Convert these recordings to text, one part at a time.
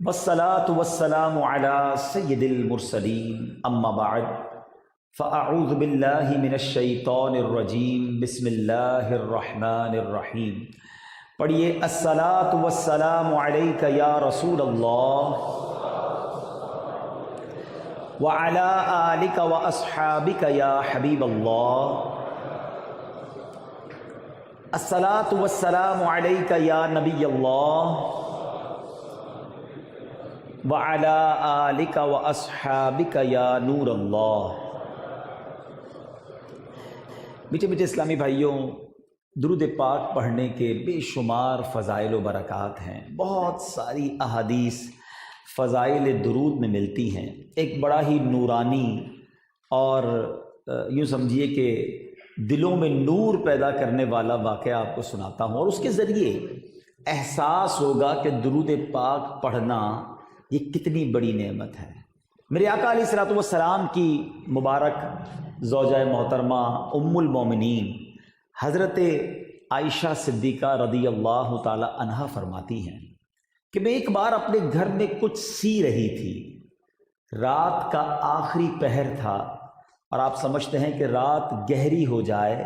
والصلاة والسلام على سید المرسلین اما بعد فاعوذ باللہ من الشیطان الرجیم بسم اللہ الرحمن الرحیم۔ پڑھیے الصلاة والسلام علیک یا رسول اللہ وعلی آلک واصحابک یا حبیب اللہ۔ الصلاة والسلام علیک یا نبی اللہ وعلی آلک واصحابک یا نور اللہ۔ میٹھے میٹھے اسلامی بھائیوں، درود پاک پڑھنے کے بے شمار فضائل و برکات ہیں۔ بہت ساری احادیث فضائل درود میں ملتی ہیں۔ ایک بڑا ہی نورانی اور یوں سمجھیے کہ دلوں میں نور پیدا کرنے والا واقعہ آپ کو سناتا ہوں، اور اس کے ذریعے احساس ہوگا کہ درود پاک پڑھنا یہ کتنی بڑی نعمت ہے۔ میرے آقا علیہ الصلوۃ والسلام کی مبارک زوجہ محترمہ ام المومنین حضرت عائشہ صدیقہ رضی اللہ تعالی عنہا فرماتی ہیں کہ میں ایک بار اپنے گھر میں کچھ سی رہی تھی۔ رات کا آخری پہر تھا، اور آپ سمجھتے ہیں کہ رات گہری ہو جائے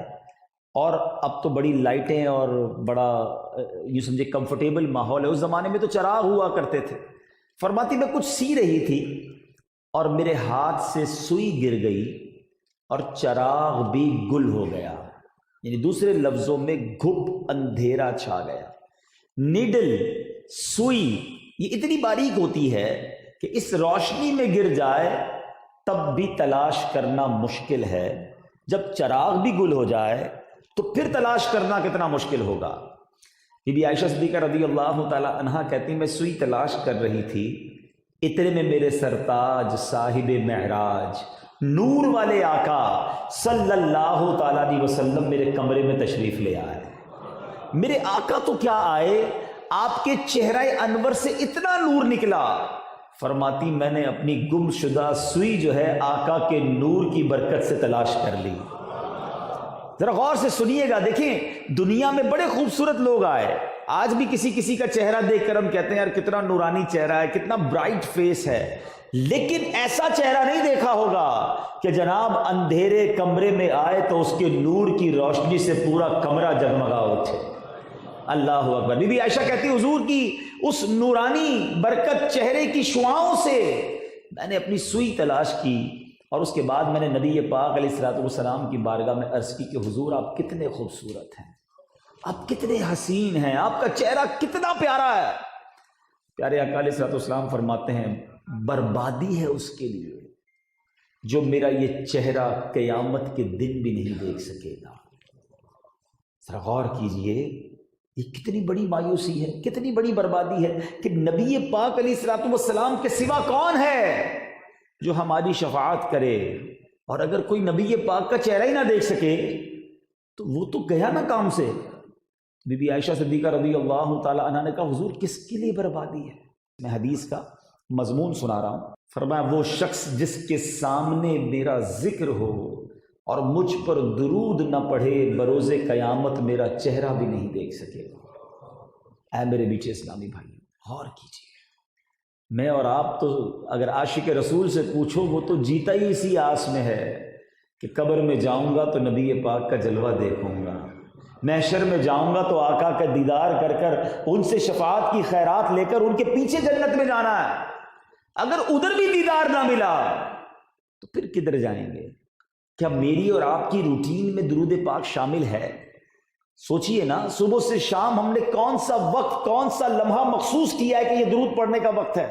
اور اب تو بڑی لائٹیں اور بڑا یوں سمجھے کمفرٹیبل ماحول ہے۔ اس زمانے میں تو چراغ ہوا کرتے تھے۔ فرماتی میں کچھ سی رہی تھی اور میرے ہاتھ سے سوئی گر گئی اور چراغ بھی گل ہو گیا، یعنی دوسرے لفظوں میں گھپ اندھیرا چھا گیا۔ نیڈل، سوئی یہ اتنی باریک ہوتی ہے کہ اس روشنی میں گر جائے تب بھی تلاش کرنا مشکل ہے، جب چراغ بھی گل ہو جائے تو پھر تلاش کرنا کتنا مشکل ہوگا۔ بی بی عائشہ صدیقہ رضی اللہ تعالی عنہا کہتی میں سوئی تلاش کر رہی تھی، اتنے میں میرے سرتاج صاحب معراج نور والے آقا صلی اللہ تعالی علیہ وسلم میرے کمرے میں تشریف لے آئے۔ میرے آقا تو کیا آئے، آپ کے چہرہ انور سے اتنا نور نکلا۔ فرماتی میں نے اپنی گم شدہ سوئی جو ہے آقا کے نور کی برکت سے تلاش کر لی۔ ذرا غور سے سنیے گا، دیکھیں دنیا میں بڑے خوبصورت لوگ آئے، آج بھی کسی کا چہرہ دیکھ کر ہم کہتے ہیں یار کتنا نورانی چہرہ ہے، کتنا برائٹ فیس ہے، لیکن ایسا چہرہ نہیں دیکھا ہوگا کہ جناب اندھیرے کمرے میں آئے تو اس کے نور کی روشنی سے پورا کمرہ جگمگا اٹھے۔ اللہ اکبر۔ بی بی عائشہ کہتی حضور کی اس نورانی برکت چہرے کی شعاؤں سے میں نے اپنی سوئی تلاش کی، اور اس کے بعد میں نے نبی پاک علیہ الصلوۃ والسلام کی بارگاہ میں عرض کی کہ حضور آپ کتنے خوبصورت ہیں، آپ کتنے حسین ہیں، آپ کا چہرہ کتنا پیارا ہے۔ پیارے آقا علیہ الصلوۃ والسلام فرماتے ہیں بربادی ہے اس کے لیے جو میرا یہ چہرہ قیامت کے دن بھی نہیں دیکھ سکے گا۔ ذرا غور کیجئے، یہ کتنی بڑی مایوسی ہے، کتنی بڑی بربادی ہے کہ نبی پاک علیہ الصلوۃ والسلام کے سوا کون ہے جو ہماری شفاعت کرے، اور اگر کوئی نبی پاک کا چہرہ ہی نہ دیکھ سکے تو وہ تو گیا نا کام سے۔ بی بی عائشہ صدیقہ رضی اللہ تعالی عنہا نے کہا حضور کس کے لیے بربادی ہے؟ میں حدیث کا مضمون سنا رہا ہوں۔ فرمایا وہ شخص جس کے سامنے میرا ذکر ہو اور مجھ پر درود نہ پڑھے بروز قیامت میرا چہرہ بھی نہیں دیکھ سکے گا۔ اے میرے میٹھے اسلامی بھائی، غور کیجیے، میں اور آپ تو اگر عاشق رسول سے پوچھو وہ تو جیتا ہی اسی آس میں ہے کہ قبر میں جاؤں گا تو نبی پاک کا جلوہ دیکھوں گا، محشر میں جاؤں گا تو آقا کا دیدار کر کر ان سے شفاعت کی خیرات لے کر ان کے پیچھے جنت میں جانا ہے۔ اگر ادھر بھی دیدار نہ ملا تو پھر کدھر جائیں گے؟ کیا میری اور آپ کی روٹین میں درود پاک شامل ہے؟ سوچئے نا، صبح سے شام ہم نے کون سا وقت، کون سا لمحہ مخصوص کیا ہے کہ یہ درود پڑھنے کا وقت ہے؟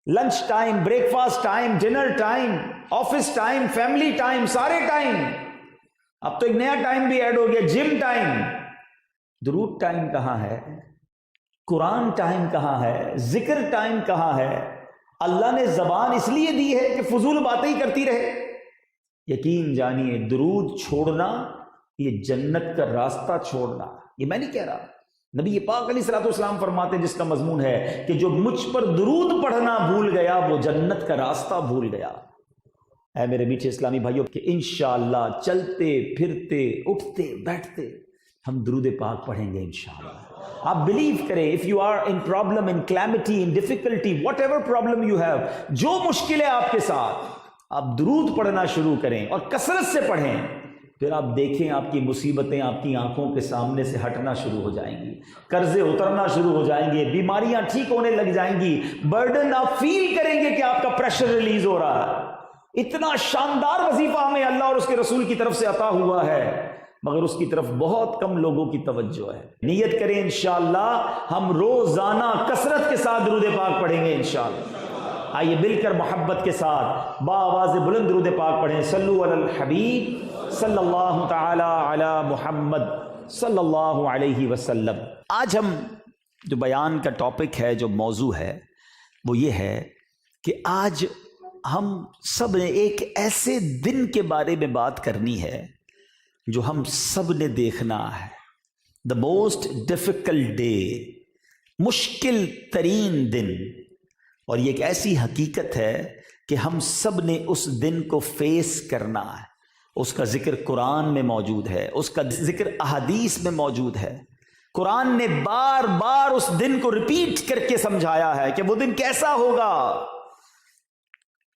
Lunch time, break fast time, dinner time, office time, family time, سارے ٹائم۔ اب تو ایک نیا ٹائم بھی ایڈ ہو گیا، جم ٹائم۔ درود ٹائم کہاں ہے؟ قرآن ٹائم کہاں ہے؟ ذکر ٹائم کہاں ہے؟ اللہ نے زبان اس لیے دی ہے کہ فضول باتیں ہی کرتی رہے۔ یقین جانیے درود چھوڑنا یہ جنت کا راستہ چھوڑنا، یہ میں نہیں کہہ رہا، نبی پاک علیہ الصلوۃ والسلام فرماتے ہیں جس کا مضمون ہے کہ جو مجھ پر درود پڑھنا بھول گیا وہ جنت کا راستہ بھول گیا۔ اے میرے میٹھے اسلامی بھائیوں کہ انشاءاللہ چلتے پھرتے اٹھتے بیٹھتے ہم درود پاک پڑھیں گے انشاءاللہ۔ آپ بلیو کریں, if you are in problem, in calamity, in difficulty, whatever problem you have, جو مشکل ہے آپ کے ساتھ, آپ درود پڑھنا شروع کریں اور کثرت سے پڑھیں, پھر آپ دیکھیں آپ کی مصیبتیں آپ کی آنکھوں کے سامنے سے ہٹنا شروع ہو جائیں گی, قرضے اترنا شروع ہو جائیں گے, بیماریاں ٹھیک ہونے لگ جائیں گی, برڈن آپ فیل کریں گے کہ آپ کا پریشر ریلیز ہو رہا ہے. اتنا شاندار وظیفہ ہمیں اللہ اور اس کے رسول کی طرف سے عطا ہوا ہے, مگر اس کی طرف بہت کم لوگوں کی توجہ ہے. نیت کریں انشاءاللہ ہم روزانہ کثرت کے ساتھ درود پاک پڑھیں گے انشاءاللہ. آئیے مل کر محبت کے ساتھ بآواز بلند درود پاک پڑھیں. صلو علی الحبیب صلی اللہ تعالی علی محمد صلی اللہ علیہ وسلم. آج ہم جو بیان کا ٹاپک ہے, جو موضوع ہے, وہ یہ ہے کہ آج ہم سب نے ایک ایسے دن کے بارے میں بات کرنی ہے جو ہم سب نے دیکھنا ہے. دا موسٹ ڈیفیکلٹ ڈے, مشکل ترین دن. اور یہ ایک ایسی حقیقت ہے کہ ہم سب نے اس دن کو فیس کرنا ہے. اس کا ذکر قرآن میں موجود ہے, اس کا ذکر احادیث میں موجود ہے. قرآن نے بار بار اس دن کو ریپیٹ کر کے سمجھایا ہے کہ وہ دن کیسا ہوگا.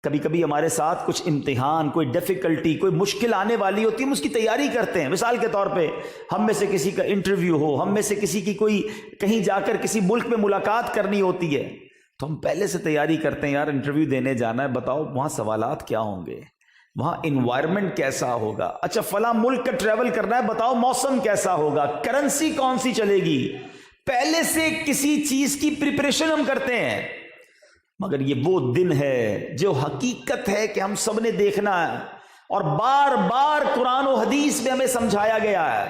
کبھی کبھی ہمارے ساتھ کچھ امتحان, کوئی ڈیفیکلٹی, کوئی مشکل آنے والی ہوتی ہے, ہم اس کی تیاری کرتے ہیں. مثال کے طور پہ ہم میں سے کسی کا انٹرویو ہو, ہم میں سے کسی کی کوئی کہیں جا کر کسی ملک میں ملاقات کرنی ہوتی ہے, تو ہم پہلے سے تیاری کرتے ہیں, یار انٹرویو دینے جانا ہے, بتاؤ وہاں سوالات کیا ہوں گے, وہاں انوائرمنٹ کیسا ہوگا, اچھا فلاں ملک کا ٹریول کرنا ہے, بتاؤ موسم کیسا ہوگا, کرنسی کون سی چلے گی. پہلے سے کسی چیز کی پریپریشن ہم کرتے ہیں. مگر یہ وہ دن ہے جو حقیقت ہے کہ ہم سب نے دیکھنا ہے, اور بار بار قرآن و حدیث میں ہمیں سمجھایا گیا ہے.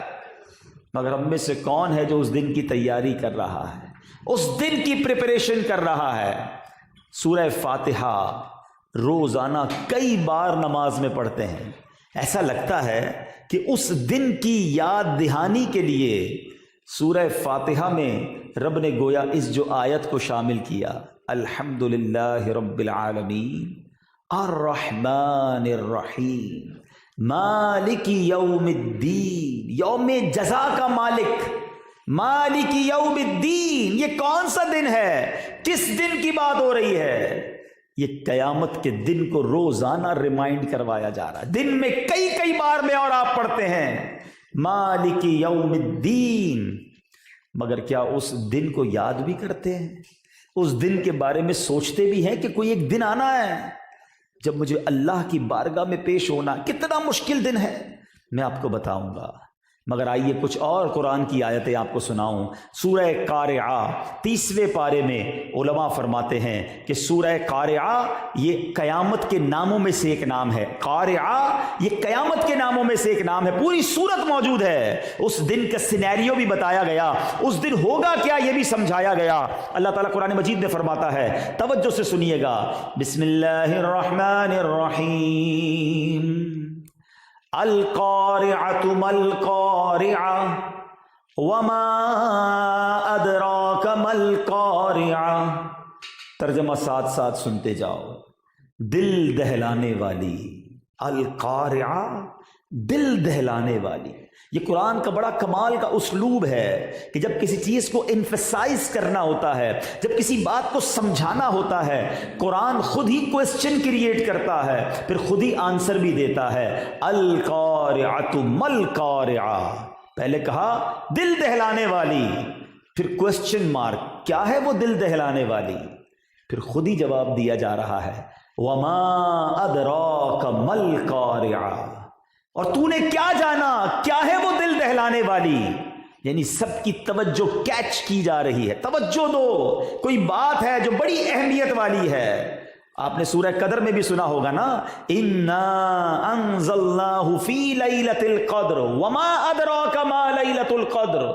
مگر ہم میں سے کون ہے جو اس دن کی تیاری کر رہا ہے, اس دن کی پریپریشن کر رہا ہے. سورہ فاتحہ روزانہ کئی بار نماز میں پڑھتے ہیں. ایسا لگتا ہے کہ اس دن کی یاد دہانی کے لیے سورہ فاتحہ میں رب نے گویا اس جو آیت کو شامل کیا, الحمدللہ رب العالمین الرحمن الرحیم مالک یوم الدین, یوم جزا کا مالک, مالک یوم الدین. یہ کون سا دن ہے, کس دن کی بات ہو رہی ہے؟ یہ قیامت کے دن کو روزانہ ریمائنڈ کروایا جا رہا ہے. دن میں کئی بار میں اور آپ پڑھتے ہیں مالک یوم الدین. مگر کیا اس دن کو یاد بھی کرتے ہیں, اس دن کے بارے میں سوچتے بھی ہیں کہ کوئی ایک دن آنا ہے جب مجھے اللہ کی بارگاہ میں پیش ہونا. کتنا مشکل دن ہے میں آپ کو بتاؤں گا. مگر آئیے کچھ اور قرآن کی آیتیں آپ کو سناؤں. سورہ قارعہ 30ویں پارے میں علماء فرماتے ہیں کہ سورہ قارعہ یہ قیامت کے ناموں میں سے ایک نام ہے. قارعہ یہ قیامت کے ناموں میں سے ایک نام ہے. پوری سورت موجود ہے, اس دن کا سینیریو بھی بتایا گیا, اس دن ہوگا کیا یہ بھی سمجھایا گیا. اللہ تعالیٰ قرآن مجید میں فرماتا ہے, توجہ سے سنیے گا, بسم اللہ الرحمن الرحیم. القارعۃ ما القارعۃ وما ادراک ما القارعۃ. ترجمہ ساتھ ساتھ سنتے جاؤ. دل دہلانے والی, القارعہ دل دہلانے والی. یہ قرآن کا بڑا کمال کا اسلوب ہے کہ جب کسی چیز کو انفسائز کرنا ہوتا ہے, جب کسی بات کو سمجھانا ہوتا ہے, قرآن خود ہی کوسچن کریٹ کرتا ہے, پھر خود ہی آنسر بھی دیتا ہے. القارعۃ ما القارعۃ, پہلے کہا دل دہلانے والی, پھر کوسچن مارک, کیا ہے وہ دل دہلانے والی, پھر خود ہی جواب دیا جا رہا ہے وما ادراک ما القارعۃ, اور تو نے کیا جانا کیا ہے وہ دل دہلانے والی. یعنی سب کی توجہ کیچ کی جا رہی ہے. توجہ دو, کوئی بات ہے جو بڑی اہمیت والی ہے. آپ نے سورہ قدر میں بھی سنا ہوگا نا, انا انزلناہ فی لیلۃ القدر وما ادراک ما لیلۃ القدر.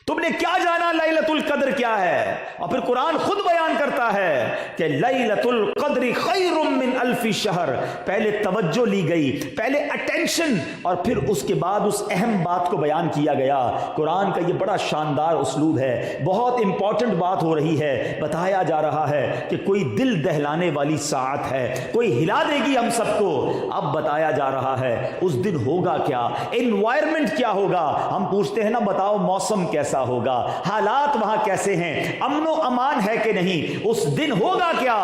تم نے کیا جانا لیلۃ القدر کیا ہے. اور پھر قرآن خود بیان کرتا ہے کہ لیلۃ القدر خیر من الف شہر. پہلے توجہ لی گئی, پہلے اٹینشن, اور پھر اس کے بعد اس اہم بات کو بیان کیا گیا. قرآن کا یہ بڑا شاندار اسلوب ہے. بہت امپورٹنٹ بات ہو رہی ہے, بتایا جا رہا ہے کہ کوئی دل دہلانے والی ساعت ہے, کوئی ہلا دے گی ہم سب کو. اب بتایا جا رہا ہے اس دن ہوگا کیا, انوائرمنٹ کیا ہوگا. ہم پوچھتے ہیں نا بتاؤ موسم کیسا کیسا ہوگا، حالات وہاں کیسے ہیں، امن و امان ہے کہ نہیں، اس دن ہوگا کیا؟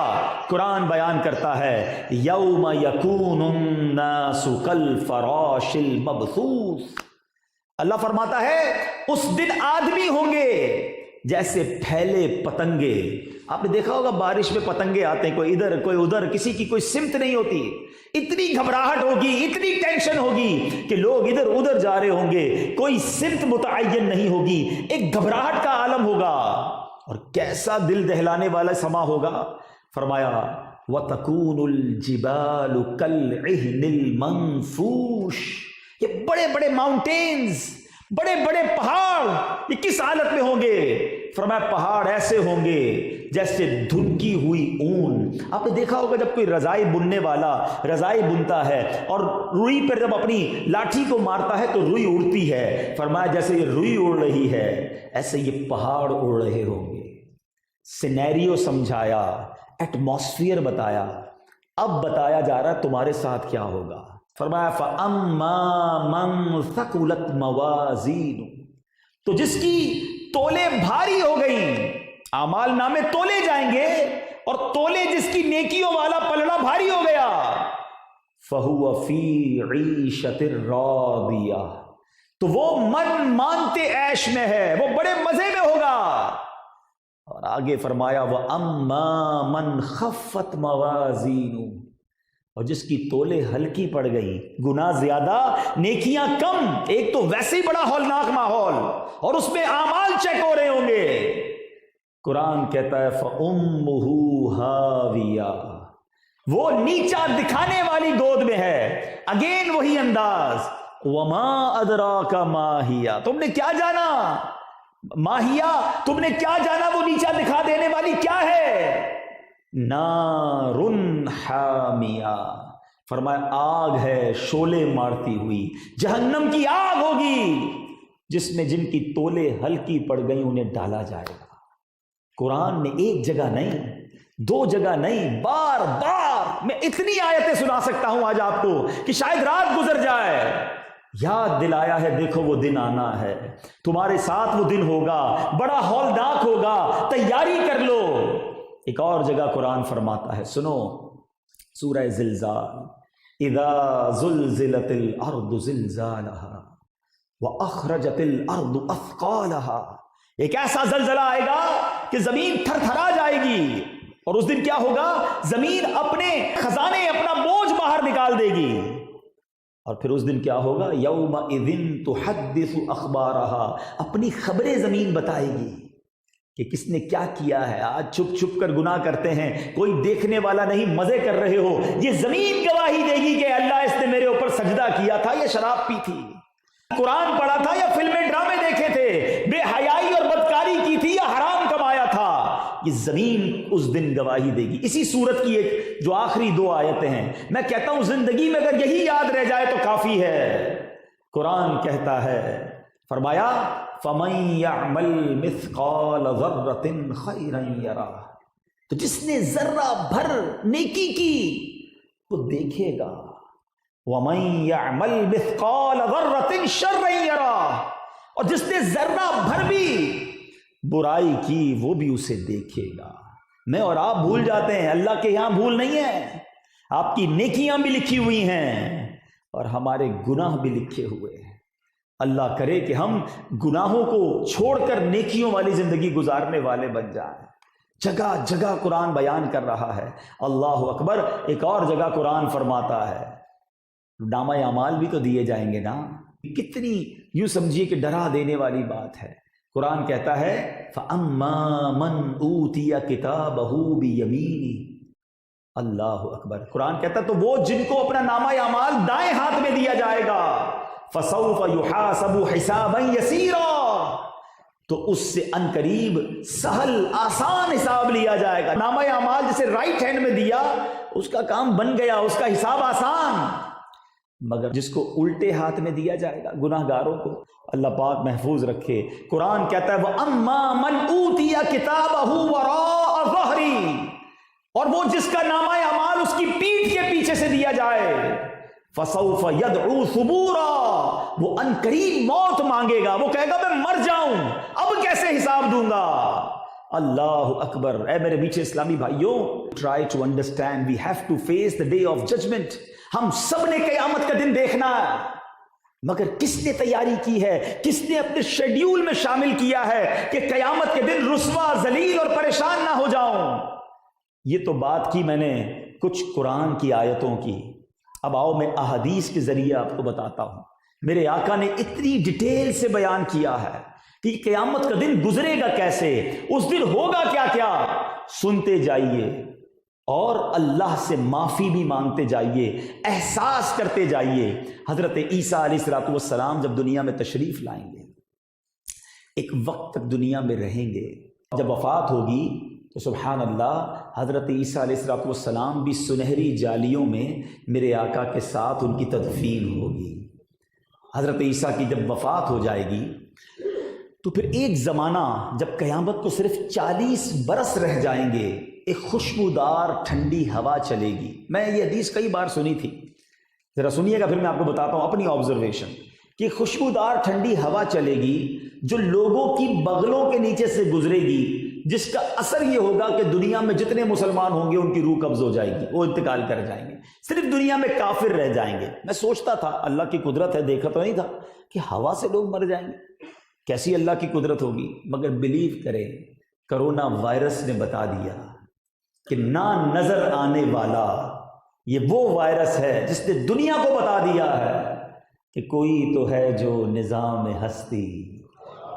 قرآن بیان کرتا ہے یوم یکون الناس کالفراش المبثوث، اللہ فرماتا ہے اس دن آدمی ہوں گے جیسے پھیلے پتنگے۔ آپ نے دیکھا ہوگا بارش میں پتنگے آتے ہیں، کوئی ادھر کوئی ادھر، کسی کی کوئی سمت نہیں ہوتی، اتنی گھبراہٹ ہوگی، اتنی ٹینشن ہوگی کہ لوگ ادھر ادھر جا رہے ہوں گے، کوئی سمت متعین نہیں ہوگی، ایک گھبراہٹ کا عالم ہوگا، اور کیسا دل دہلانے والا سما ہوگا۔ فرمایا وَتَكُونُ الْجِبَالُ كَالْعِهْنِ الْمَنفُوشِ، یہ بڑے بڑے ماؤنٹینز، بڑے بڑے پہاڑ یہ کس حالت میں ہوں گے؟ فرمایا پہاڑ ایسے ہوں گے جیسے دھنکی ہوئی اون۔ آپ نے دیکھا ہوگا جب کوئی رضائی بننے والا رضائی بنتا ہے اور روئی پر جب اپنی لاٹھی کو مارتا ہے تو روئی اڑتی ہے، فرمایا جیسے یہ روئی اڑ رہی ہے ایسے یہ پہاڑ اڑ رہے ہوں گے۔ سینیریو سمجھایا، ایٹماسفیئر بتایا، اب بتایا جا رہا ہے تمہارے ساتھ کیا ہوگا۔ فرمایا فَأَمَّا مَنْ ثَقُلَتْ مَوَازِينُ، تو جس کی تولے بھاری ہو گئیں، اعمال نامے تولے جائیں گے اور تولے جس کی نیکیوں والا پلڑا بھاری ہو گیا، فَهُوَ فِي عِيشَةٍ رَاضِيَةٍ، تو وہ من مانتے عیش میں ہے، وہ بڑے مزے میں ہوگا۔ اور آگے فرمایا وَأَمَّا مَنْ خَفَّتْ مَوَازِينُ، اور جس کی تولے ہلکی پڑ گئی، گناہ زیادہ نیکیاں کم، ایک تو ویسے ہی بڑا ہولناک ماحول اور اس میں اعمال چیک ہو رہے ہوں گے، قرآن کہتا ہے فَأُمُّهُ هَاوِيَةٌ، وہ نیچا دکھانے والی گود میں ہے۔ اگین وہی انداز، وَمَا أَدْرَاكَ مَا هِيَ، تم نے کیا جانا، ماہیا تم نے کیا جانا وہ نیچا دکھا دینے والی کیا ہے؟ نارن حامیہ، فرمایا آگ ہے شعلے مارتی ہوئی، جہنم کی آگ ہوگی جس میں جن کی تولے ہلکی پڑ گئی انہیں ڈالا جائے گا۔ قرآن نے ایک جگہ نہیں، دو جگہ نہیں، بار بار میں اتنی آیتیں سنا سکتا ہوں آج آپ کو کہ شاید رات گزر جائے۔ یاد دلایا ہے دیکھو وہ دن آنا ہے، تمہارے ساتھ وہ دن ہوگا، بڑا ہولناک ہوگا، تیاری کر لو۔ ایک اور جگہ قرآن فرماتا ہے، سنو سورہ زلزال، اذا زلزلت الارض زلزالها واخرجت الارض اثقالها، ایک ایسا زلزلہ آئے گا کہ زمین تھر تھرا جائے گی، اور اس دن کیا ہوگا؟ زمین اپنے خزانے، اپنا بوجھ باہر نکال دے گی، اور پھر اس دن کیا ہوگا؟ یومئذ تحدث اخبارها، اپنی خبریں زمین بتائے گی کہ کس نے کیا کیا ہے۔ آج چھپ چھپ کر گناہ کرتے ہیں، کوئی دیکھنے والا نہیں، مزے کر رہے ہو، یہ زمین گواہی دے گی کہ اللہ اس نے میرے اوپر سجدہ کیا تھا یا شراب پی تھی، قرآن پڑھا تھا یا فلمیں ڈرامے دیکھے تھے، بے حیائی اور بدکاری کی تھی یا حرام کمایا تھا، یہ زمین اس دن گواہی دے گی۔ اسی سورت کی ایک جو آخری دو آیتیں ہیں، میں کہتا ہوں زندگی میں اگر یہی یاد رہ جائے تو کافی ہے۔ قرآن کہتا ہے، فرمایا فَمَن يَعْمَلْ مِثْقَالَ ذَرَّةٍ خَيْرًا يَرَهُ، تو جس نے ذرہ بھر نیکی کی وہ دیکھے گا، وَمَن يَعْمَلْ مِثْقَالَ ذَرَّةٍ شَرًّا يَرَهُ، اور جس نے ذرہ بھر بھی برائی کی وہ بھی اسے دیکھے گا۔ میں اور آپ بھول جاتے ہیں، اللہ کے یہاں بھول نہیں ہے، آپ کی نیکیاں بھی لکھی ہوئی ہیں اور ہمارے گناہ بھی لکھے ہوئے ہیں۔ اللہ کرے کہ ہم گناہوں کو چھوڑ کر نیکیوں والی زندگی گزارنے والے بن جائیں۔ جگہ جگہ قرآن بیان کر رہا ہے، اللہ اکبر۔ ایک اور جگہ قرآن فرماتا ہے نامہ اعمال بھی تو دیے جائیں گے نا، کتنی یوں سمجھیے کہ ڈرا دینے والی بات ہے۔ قرآن کہتا ہے فَأَمَّا مَنْ أُوتِيَ كِتَابَهُ بِيَمِينِهِ، اللہ اکبر۔ قرآن کہتا ہے تو وہ جن کو اپنا نامہ اعمال دائیں ہاتھ میں دیا جائے گا، فَسَوْفَ يُحَاسَبُ حِسَابًا يَسِيرًا، تو اس سے ان قریب سہل آسان حساب لیا جائے گا۔ نامہ اعمال جسے رائٹ ہینڈ میں دیا اس کا کام بن گیا، اس کا حساب آسان، مگر جس کو الٹے ہاتھ میں دیا جائے گا، گناہ گاروں کو اللہ پاک محفوظ رکھے۔ قرآن کہتا ہے وَأَمَّا مَنْ أُوتِيَ كِتَابَهُ وَرَاءَ ظَهْرِهِ، اور وہ جس کا نامہ اعمال اس کی پیٹھ کے پیچھے سے دیا جائے، فَسَوْفَ يَدْعُو ثُبُورًا، وہ انقریب موت مانگے گا، وہ کہے گا میں مر جاؤں، اب کیسے حساب دوں گا۔ اللہ اکبر۔ اے میرے میٹھے اسلامی بھائیوں، try to understand, we have to face the day of judgement. ہم سب نے قیامت کا دن دیکھنا ہے، مگر کس نے تیاری کی ہے، کس نے اپنے شیڈیول میں شامل کیا ہے کہ قیامت کے دن رسوا، ذلیل اور پریشان نہ ہو جاؤں۔ یہ تو بات کی میں نے کچھ قرآن کی آیتوں کی، اب آؤ میں احادیث کے ذریعے آپ کو بتاتا ہوں۔ میرے آقا نے اتنی ڈیٹیل سے بیان کیا ہے کہ قیامت کا دن گزرے گا کیسے، اس دن ہوگا کیا کیا، سنتے جائیے اور اللہ سے معافی بھی مانگتے جائیے، احساس کرتے جائیے۔ حضرت عیسیٰ علیہ السلام جب دنیا میں تشریف لائیں گے، ایک وقت تک دنیا میں رہیں گے، جب وفات ہوگی تو سبحان اللہ حضرت عیسیٰ علیہ السلام بھی سنہری جالیوں میں میرے آقا کے ساتھ ان کی تدفین ہوگی۔ حضرت عیسیٰ کی جب وفات ہو جائے گی تو پھر ایک زمانہ جب قیامت کو صرف 40 برس رہ جائیں گے، ایک خوشبودار ٹھنڈی ہوا چلے گی۔ میں یہ حدیث کئی بار سنی تھی، ذرا سنیے گا، پھر میں آپ کو بتاتا ہوں اپنی آبزرویشن، کہ خوشبودار ٹھنڈی ہوا چلے گی جو لوگوں کی بغلوں کے نیچے سے گزرے گی، جس کا اثر یہ ہوگا کہ دنیا میں جتنے مسلمان ہوں گے ان کی روح قبض ہو جائے گی، وہ انتقال کر جائیں گے، صرف دنیا میں کافر رہ جائیں گے۔ میں سوچتا تھا اللہ کی قدرت ہے، دیکھا تو نہیں تھا کہ ہوا سے لوگ مر جائیں گے، کیسی اللہ کی قدرت ہوگی۔ مگر بلیو کریں، کرونا وائرس نے بتا دیا کہ نہ نظر آنے والا یہ وہ وائرس ہے جس نے دنیا کو بتا دیا ہے کہ کوئی تو ہے جو نظام ہستی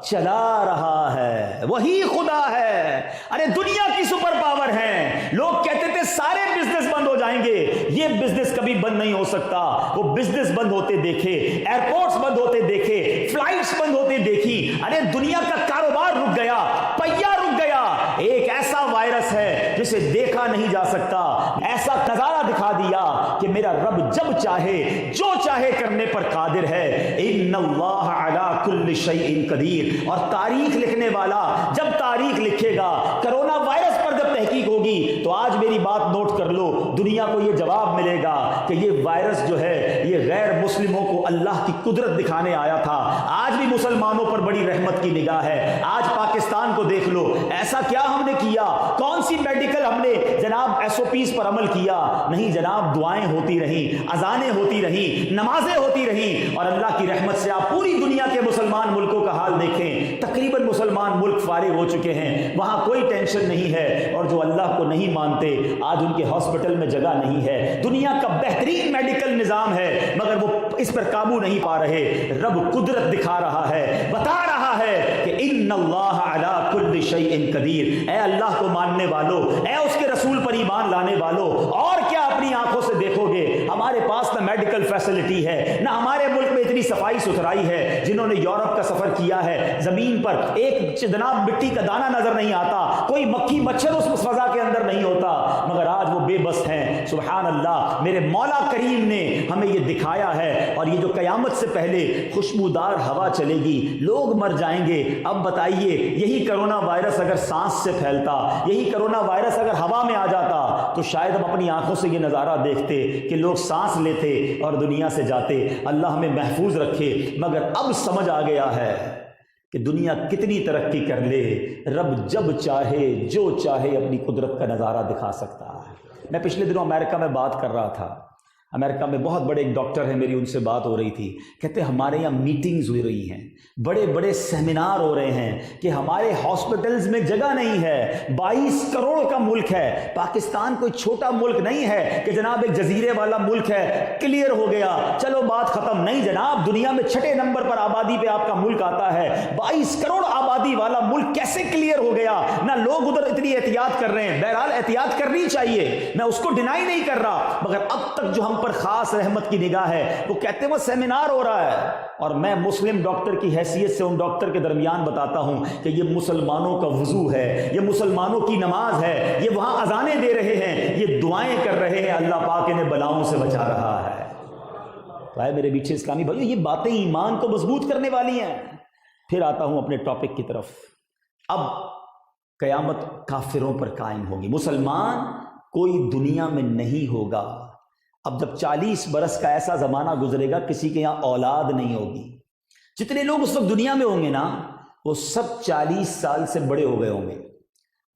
چلا رہا ہے، وہی خدا ہے۔ ارے دنیا کی سپر پاور ہیں، لوگ کہتے تھے سارے بزنس بند ہو جائیں گے، یہ بزنس کبھی بند نہیں ہو سکتا۔ وہ بزنس بند ہوتے دیکھے، ایئرپورٹس بند ہوتے دیکھے، فلائٹس بند ہوتے دیکھی، ارے دنیا کا کاروبار رک گیا، پہیا رک گیا۔ ایک ایسا وائرس ہے جسے دیکھا نہیں جا سکتا، ایسا نظارہ دکھا دیا کہ میرا رب جب چاہے جو چاہے کرنے پر قادر ہے۔ ان اللہ علی کل شیء قدیر۔ اور تاریخ لکھنے والا جب تاریخ لکھے گا، کرونا وائرس پر جب تحقیق ہوگی تو آج میری بات نوٹ کر لو، دنیا کو یہ جواب ملے گا کہ یہ وائرس جو ہے یہ غیر مسلموں کو اللہ کی قدرت دکھانے آیا تھا۔ آج بھی مسلمانوں پر بڑی رحمت کی نگاہ ہے۔ آج پاکستان کو دیکھ لو، ایسا کیا ہم نے کیا، کون سی میڈیکل ہم نے جناب SOPs پر عمل کیا؟ نہیں جناب، دعائیں ہوتی رہیں، اذانیں ہوتی رہیں، نمازیں ہوتی رہیں، اور اللہ کی رحمت سے آپ پوری دنیا کے مسلمان ملکوں کا حال دیکھیں، تقریباً مسلمان ملک فارغ ہو چکے ہیں، وہاں کوئی ٹینشن نہیں ہے۔ اور جو اللہ کو نہیں مانتے آج ان کے ہاسپٹل میں جگہ نہیں ہے، دنیا کا بہترین میڈیکل نظام ہے مگر وہ اس پر قابو نہیں پا رہے۔ رب قدرت دکھا رہا ہے، بتا رہا ہے کہ ان اللہ علی کل شیء قدیر۔ اے اللہ کو ماننے والوں، اے اس کے رسول پر ایمان لانے والوں، اور کیا اپنی آنکھوں سے دیکھو گے؟ ہمارے پاس نہ میڈیکل فیسلٹی ہے، نہ ہمارے ملک میں اتنی صفائی ستھرائی ہے۔ جنہوں نے یورپ کا سفر کیا ہے، زمین پر ایک جناب مٹی کا دانہ نظر نہیں آتا، کوئی مکھی مچھر اس فضا کے اندر نہیں ہوتا، مگر آج وہ بے بس ہیں۔ سبحان اللہ، میرے مولا کریم نے ہمیں یہ دکھایا ہے۔ اور یہ جو قیامت سے پہلے خوشبودار ہوا چلے گی، لوگ مر جائیں گے۔ اب بتائیے، یہی کرونا وائرس اگر سانس سے پھیلتا، یہی کرونا وائرس اگر ہوا میں آ جاتا تو شاید ہم اپنی آنکھوں سے یہ نظارہ دیکھتے کہ لوگ سانس لیتے اور دنیا سے جاتے۔ اللہ ہمیں محفوظ رکھے۔ مگر اب سمجھ آ گیا ہے کہ دنیا کتنی ترقی کر لے، رب جب چاہے جو چاہے اپنی قدرت کا نظارہ دکھا سکتا ہے۔ میں پچھلے دنوں امریکہ میں بات کر رہا تھا، امریکہ میں بہت بڑے ایک ڈاکٹر ہیں، میری ان سے بات ہو رہی تھی، کہتے ہمارے یہاں میٹنگز ہوئی رہی ہیں، بڑے بڑے سیمینار ہو رہے ہیں کہ ہمارے ہاسپٹلز میں جگہ نہیں ہے۔ 22 کروڑ کا ملک ہے پاکستان، کوئی چھوٹا ملک نہیں ہے کہ جناب ایک جزیرے والا ملک ہے، کلیئر ہو گیا چلو بات ختم۔ نہیں جناب، دنیا میں 6 نمبر پر آبادی پہ آپ کا ملک آتا ہے۔ 22 کروڑ آبادی والا ملک کیسے کلیئر ہو گیا؟ نہ لوگ ادھر اتنی احتیاط کر رہے ہیں، بہرحال احتیاط کرنی چاہیے، میں اس کو ڈینائی نہیں کر رہا، مگر اب تک جو ہم پر خاص رحمت کی نگاہ ہے، وہ کہتے ہیں وہ سیمینار ہو رہا ہے، اور میں مسلم ڈاکٹر کی حیثیت سے ان ڈاکٹر کے درمیان بتاتا ہوں کہ یہ مسلمانوں کا وضو ہے، یہ مسلمانوں کی نماز ہے، یہ وہاں اذانیں دے رہے ہیں، یہ دعائیں کر رہے ہیں، اللہ پاک انہیں بلاؤں سے بچا رہا ہے۔ تو اے میرے میٹھے اسلامی بھائیو، یہ باتیں ایمان کو مضبوط کرنے والی ہیں۔ پھر آتا ہوں اپنے ٹاپک کی طرف۔ اب قیامت کافروں پر قائم ہوگی، مسلمان کوئی دنیا میں نہیں ہوگا۔ اب جب 40 برس کا ایسا زمانہ گزرے گا کسی کے یہاں اولاد نہیں ہوگی، جتنے لوگ اس وقت دنیا میں ہوں گے نا وہ سب 40 سال سے بڑے ہو گئے ہوں گے۔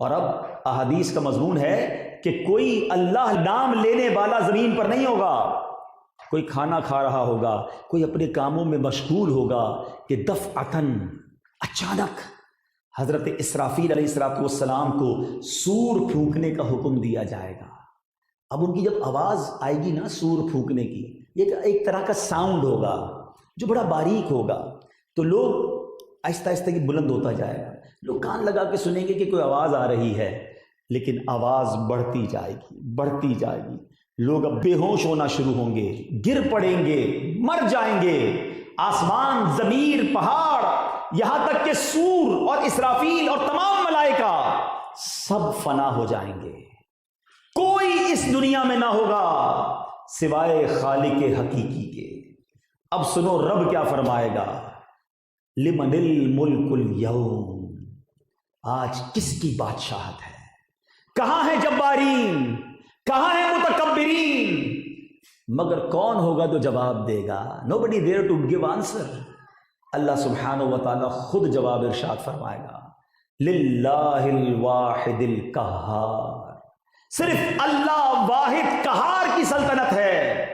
اور اب احادیث کا مضمون ہے کہ کوئی اللہ نام لینے والا زمین پر نہیں ہوگا، کوئی کھانا کھا رہا ہوگا، کوئی اپنے کاموں میں مشغول ہوگا کہ دفعتاً اچانک حضرت اسرافیل علیہ السلام کو سور پھونکنے کا حکم دیا جائے گا۔ اب ان کی جب آواز آئے گی نا سور پھونکنے کی، یہ ایک طرح کا ساؤنڈ ہوگا جو بڑا باریک ہوگا، تو لوگ آہستہ آہستہ یہ بلند ہوتا جائے گا، لوگ کان لگا کے سنیں گے کہ کوئی آواز آ رہی ہے، لیکن آواز بڑھتی جائے گی بڑھتی جائے گی، لوگ اب بے ہوش ہونا شروع ہوں گے، گر پڑیں گے، مر جائیں گے، آسمان، زمین، پہاڑ، یہاں تک کہ سور اور اسرافیل اور تمام ملائکہ سب فنا ہو جائیں گے، کوئی اس دنیا میں نہ ہوگا سوائے خالق حقیقی کے۔ اب سنو رب کیا فرمائے گا، لمن الملک اليوم، آج کس کی بادشاہت ہے، کہاں ہے جبارین، کہاں ہے متکبرین، مگر کون ہوگا تو جواب دے گا؟ nobody there to give answer۔ اللہ سبحانہ و تعالی خود جواب ارشاد فرمائے گا، للہ الواحد القہار، صرف اللہ واحد قہار کی سلطنت ہے۔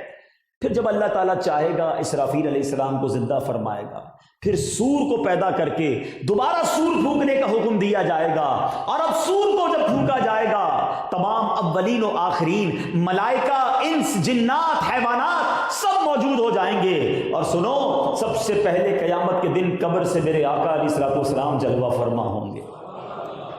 پھر جب اللہ تعالیٰ چاہے گا اسرافیل علیہ السلام کو زندہ فرمائے گا، پھر سور کو پیدا کر کے دوبارہ سور پھونکنے کا حکم دیا جائے گا، اور اب سور کو جب پھونکا جائے گا تمام اولین و آخرین ملائکہ، انس، جنات، حیوانات سب موجود ہو جائیں گے، اور سنو سب سے پہلے قیامت کے دن قبر سے میرے آقا علیہ السلام جلوہ فرما ہوں گے۔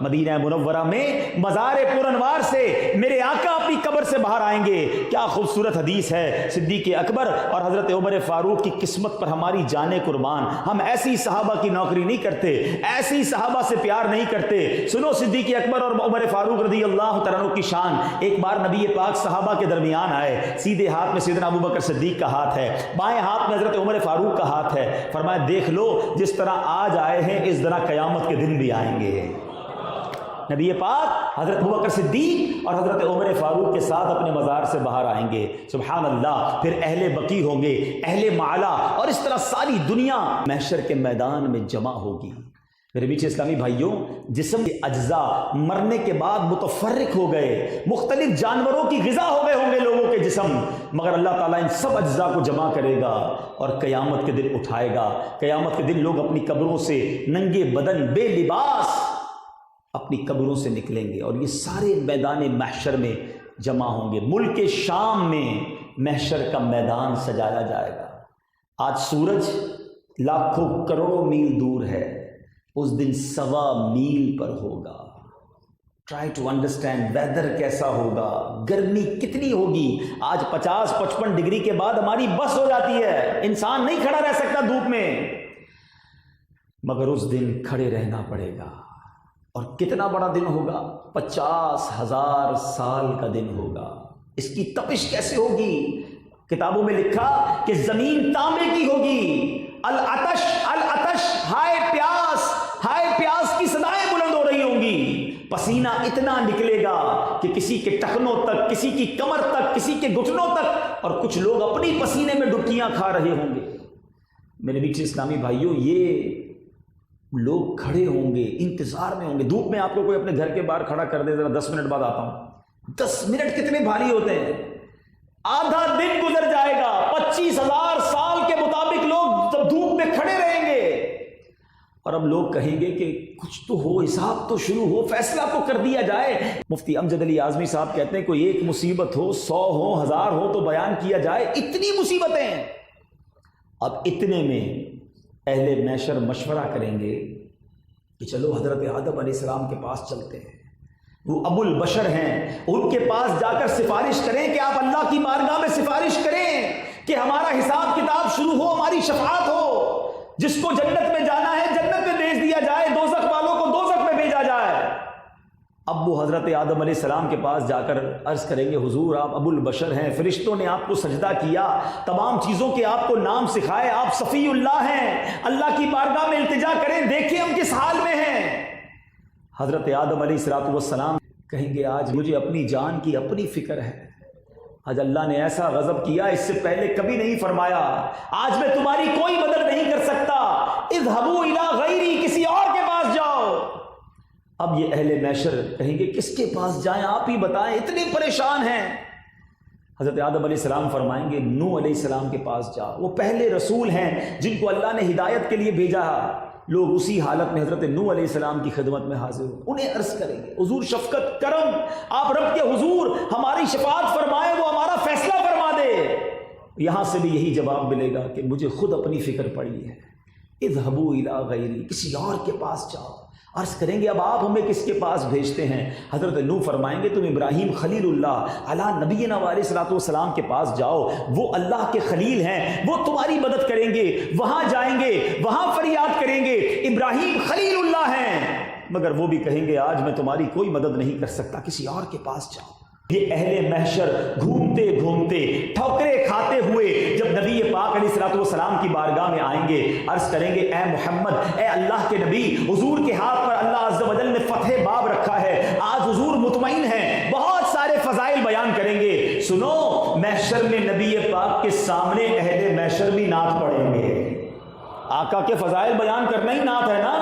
مدینہ منورہ میں مزار پر انوار سے میرے آقا اپنی قبر سے باہر آئیں گے۔ کیا خوبصورت حدیث ہے، صدیق اکبر اور حضرت عمر فاروق کی قسمت پر ہماری جانیں قربان، ہم ایسی صحابہ کی نوکری نہیں کرتے، ایسی صحابہ سے پیار نہیں کرتے۔ سنو صدیق اکبر اور عمر فاروق رضی اللہ تعالیٰ عنہ کی شان۔ ایک بار نبی پاک صحابہ کے درمیان آئے، سیدھے ہاتھ میں سیدنا ابوبکر صدیق کا ہاتھ ہے، بائیں ہاتھ میں حضرت عمر فاروق کا ہاتھ ہے، فرمایا دیکھ لو جس طرح آج آئے ہیں اس طرح قیامت کے دن بھی آئیں گے۔ نبی پاک حضرت ابوبکر صدیق اور حضرت عمر فاروق کے ساتھ اپنے مزار سے باہر آئیں گے، سبحان اللہ۔ پھر اہل بقیع ہوں گے، اہل معلا، اور اس طرح ساری دنیا محشر کے میدان میں جمع ہوگی۔ میرے میٹھے اسلامی بھائیوں، جسم کے اجزاء مرنے کے بعد متفرق ہو گئے، مختلف جانوروں کی غذا ہو گئے ہوں گے لوگوں کے جسم، مگر اللہ تعالیٰ ان سب اجزاء کو جمع کرے گا اور قیامت کے دن اٹھائے گا۔ قیامت کے دن لوگ اپنی قبروں سے ننگے بدن، بے لباس اپنی قبروں سے نکلیں گے، اور یہ سارے میدان محشر میں جمع ہوں گے۔ ملک شام میں محشر کا میدان سجایا جائے گا۔ آج سورج لاکھوں کروڑوں میل دور ہے، اس دن 1.25 میل پر ہوگا۔ ٹرائی ٹو انڈرسٹینڈ ویدر کیسا ہوگا، گرمی کتنی ہوگی۔ آج 50-55 ڈگری کے بعد ہماری بس ہو جاتی ہے، انسان نہیں کھڑا رہ سکتا دھوپ میں، مگر اس دن کھڑے رہنا پڑے گا۔ اور کتنا بڑا دن ہوگا، 50,000 سال کا دن ہوگا۔ اس کی تپش کیسے ہوگی؟ کتابوں میں لکھا کہ زمین تانبے کی ہوگی، العطش العطش، ہائے پیاس کی صدائیں بلند ہو رہی ہوں گی، پسینہ اتنا نکلے گا کہ کسی کے ٹخنوں تک، کسی کی کمر تک، کسی کے گھٹنوں تک، اور کچھ لوگ اپنی پسینے میں ڈبکیاں کھا رہے ہوں گے۔ میرے میٹھے اسلامی بھائیوں، یہ لوگ کھڑے ہوں گے، انتظار میں ہوں گے۔ دھوپ میں آپ کو کوئی اپنے گھر کے باہر کھڑا کر دے، ذرا 10 منٹ بعد آتا ہوں، 10 منٹ کتنے بھاری ہوتے ہیں، آدھا دن گزر جائے گا۔ 25,000 سال کے مطابق لوگ جب دھوپ میں کھڑے رہیں گے، اور اب لوگ کہیں گے کہ کچھ تو ہو، حساب تو شروع ہو، فیصلہ تو کر دیا جائے۔ مفتی امجد علی اعظمی صاحب کہتے ہیں کوئی ایک مصیبت ہو، 100 ہو، 1000 ہو تو بیان کیا جائے، اتنی مصیبتیں ہیں۔ اب اتنے میں اہل محشر مشورہ کریں گے کہ چلو حضرت آدم علیہ السلام کے پاس چلتے ہیں، وہ ابو البشر ہیں، ان کے پاس جا کر سفارش کریں کہ آپ اللہ کی بارگاہ میں سفارش کریں کہ ہمارا حساب کتاب شروع ہو، ہماری شفاعت ہو، جس کو جنت میں جانا ہے جنت میں بھیج دیا جائے، دوزخ والوں کو دوزخ میں بھیجا جائے۔ اب وہ حضرت آدم علیہ السلام کے پاس جا کر عرض کریں گے حضور آپ ابو البشر ہیں، فرشتوں نے آپ کو سجدہ کیا، تمام چیزوں کے آپ کو نام سکھائے، آپ صفی اللہ ہیں، اللہ کی بارگاہ میں التجا کریں، دیکھیں ہم کس حال میں ہیں۔ حضرت آدم علیہ السلام کہیں گے آج مجھے اپنی جان کی اپنی فکر ہے، آج اللہ نے ایسا غضب کیا اس سے پہلے کبھی نہیں فرمایا، آج میں تمہاری کوئی مدد نہیں کر سکتا، اذهبوا الی غیری، کسی اور کے پاس جاؤ۔ اب یہ اہل محشر کہیں گے کس کے پاس جائیں، آپ ہی بتائیں، اتنے پریشان ہیں۔ حضرت آدم علیہ السلام فرمائیں گے نوح علیہ السلام کے پاس جاؤ، وہ پہلے رسول ہیں جن کو اللہ نے ہدایت کے لیے بھیجا۔ لوگ اسی حالت میں حضرت نوح علیہ السلام کی خدمت میں حاضر ہوں، انہیں عرض کریں گے حضور شفقت کرم، آپ رب کے حضور ہماری شفاعت فرمائیں، وہ ہمارا فیصلہ فرما دے۔ یہاں سے بھی یہی جواب ملے گا کہ مجھے خود اپنی فکر پڑی ہے، اذهبوا الی غیری، کسی اور کے پاس جاؤ۔ عرض کریں گے اب آپ ہمیں کس کے پاس بھیجتے ہیں؟ حضرت نوح فرمائیں گے تم ابراہیم خلیل اللہ علی نبینا علیہ الصلوۃ والسلام کے پاس جاؤ، وہ اللہ کے خلیل ہیں، وہ تمہاری مدد کریں گے، وہاں جائیں گے، وہاں فریاد کریں گے، ابراہیم خلیل اللہ ہیں، مگر وہ بھی کہیں گے آج میں تمہاری کوئی مدد نہیں کر سکتا، کسی اور کے پاس جاؤ۔ یہ اہل محشر گھومتے گھومتے ٹھوکریں کھاتے ہوئے جب نبی پاک علیہ الصلوۃ والسلام کی بارگاہ میں آئیں گے، عرض کریں گے اے محمد، اے اللہ کے نبی، حضور کے ہاتھ پر اللہ عز و جل نے فتح باب رکھا ہے، آج حضور مطمئن ہیں، بہت سارے فضائل بیان کریں گے۔ سنو، محشر میں نبی پاک کے سامنے اہل محشر بھی نعت پڑھیں گے۔ آقا کے فضائل بیان کرنا ہی نعت ہے نا،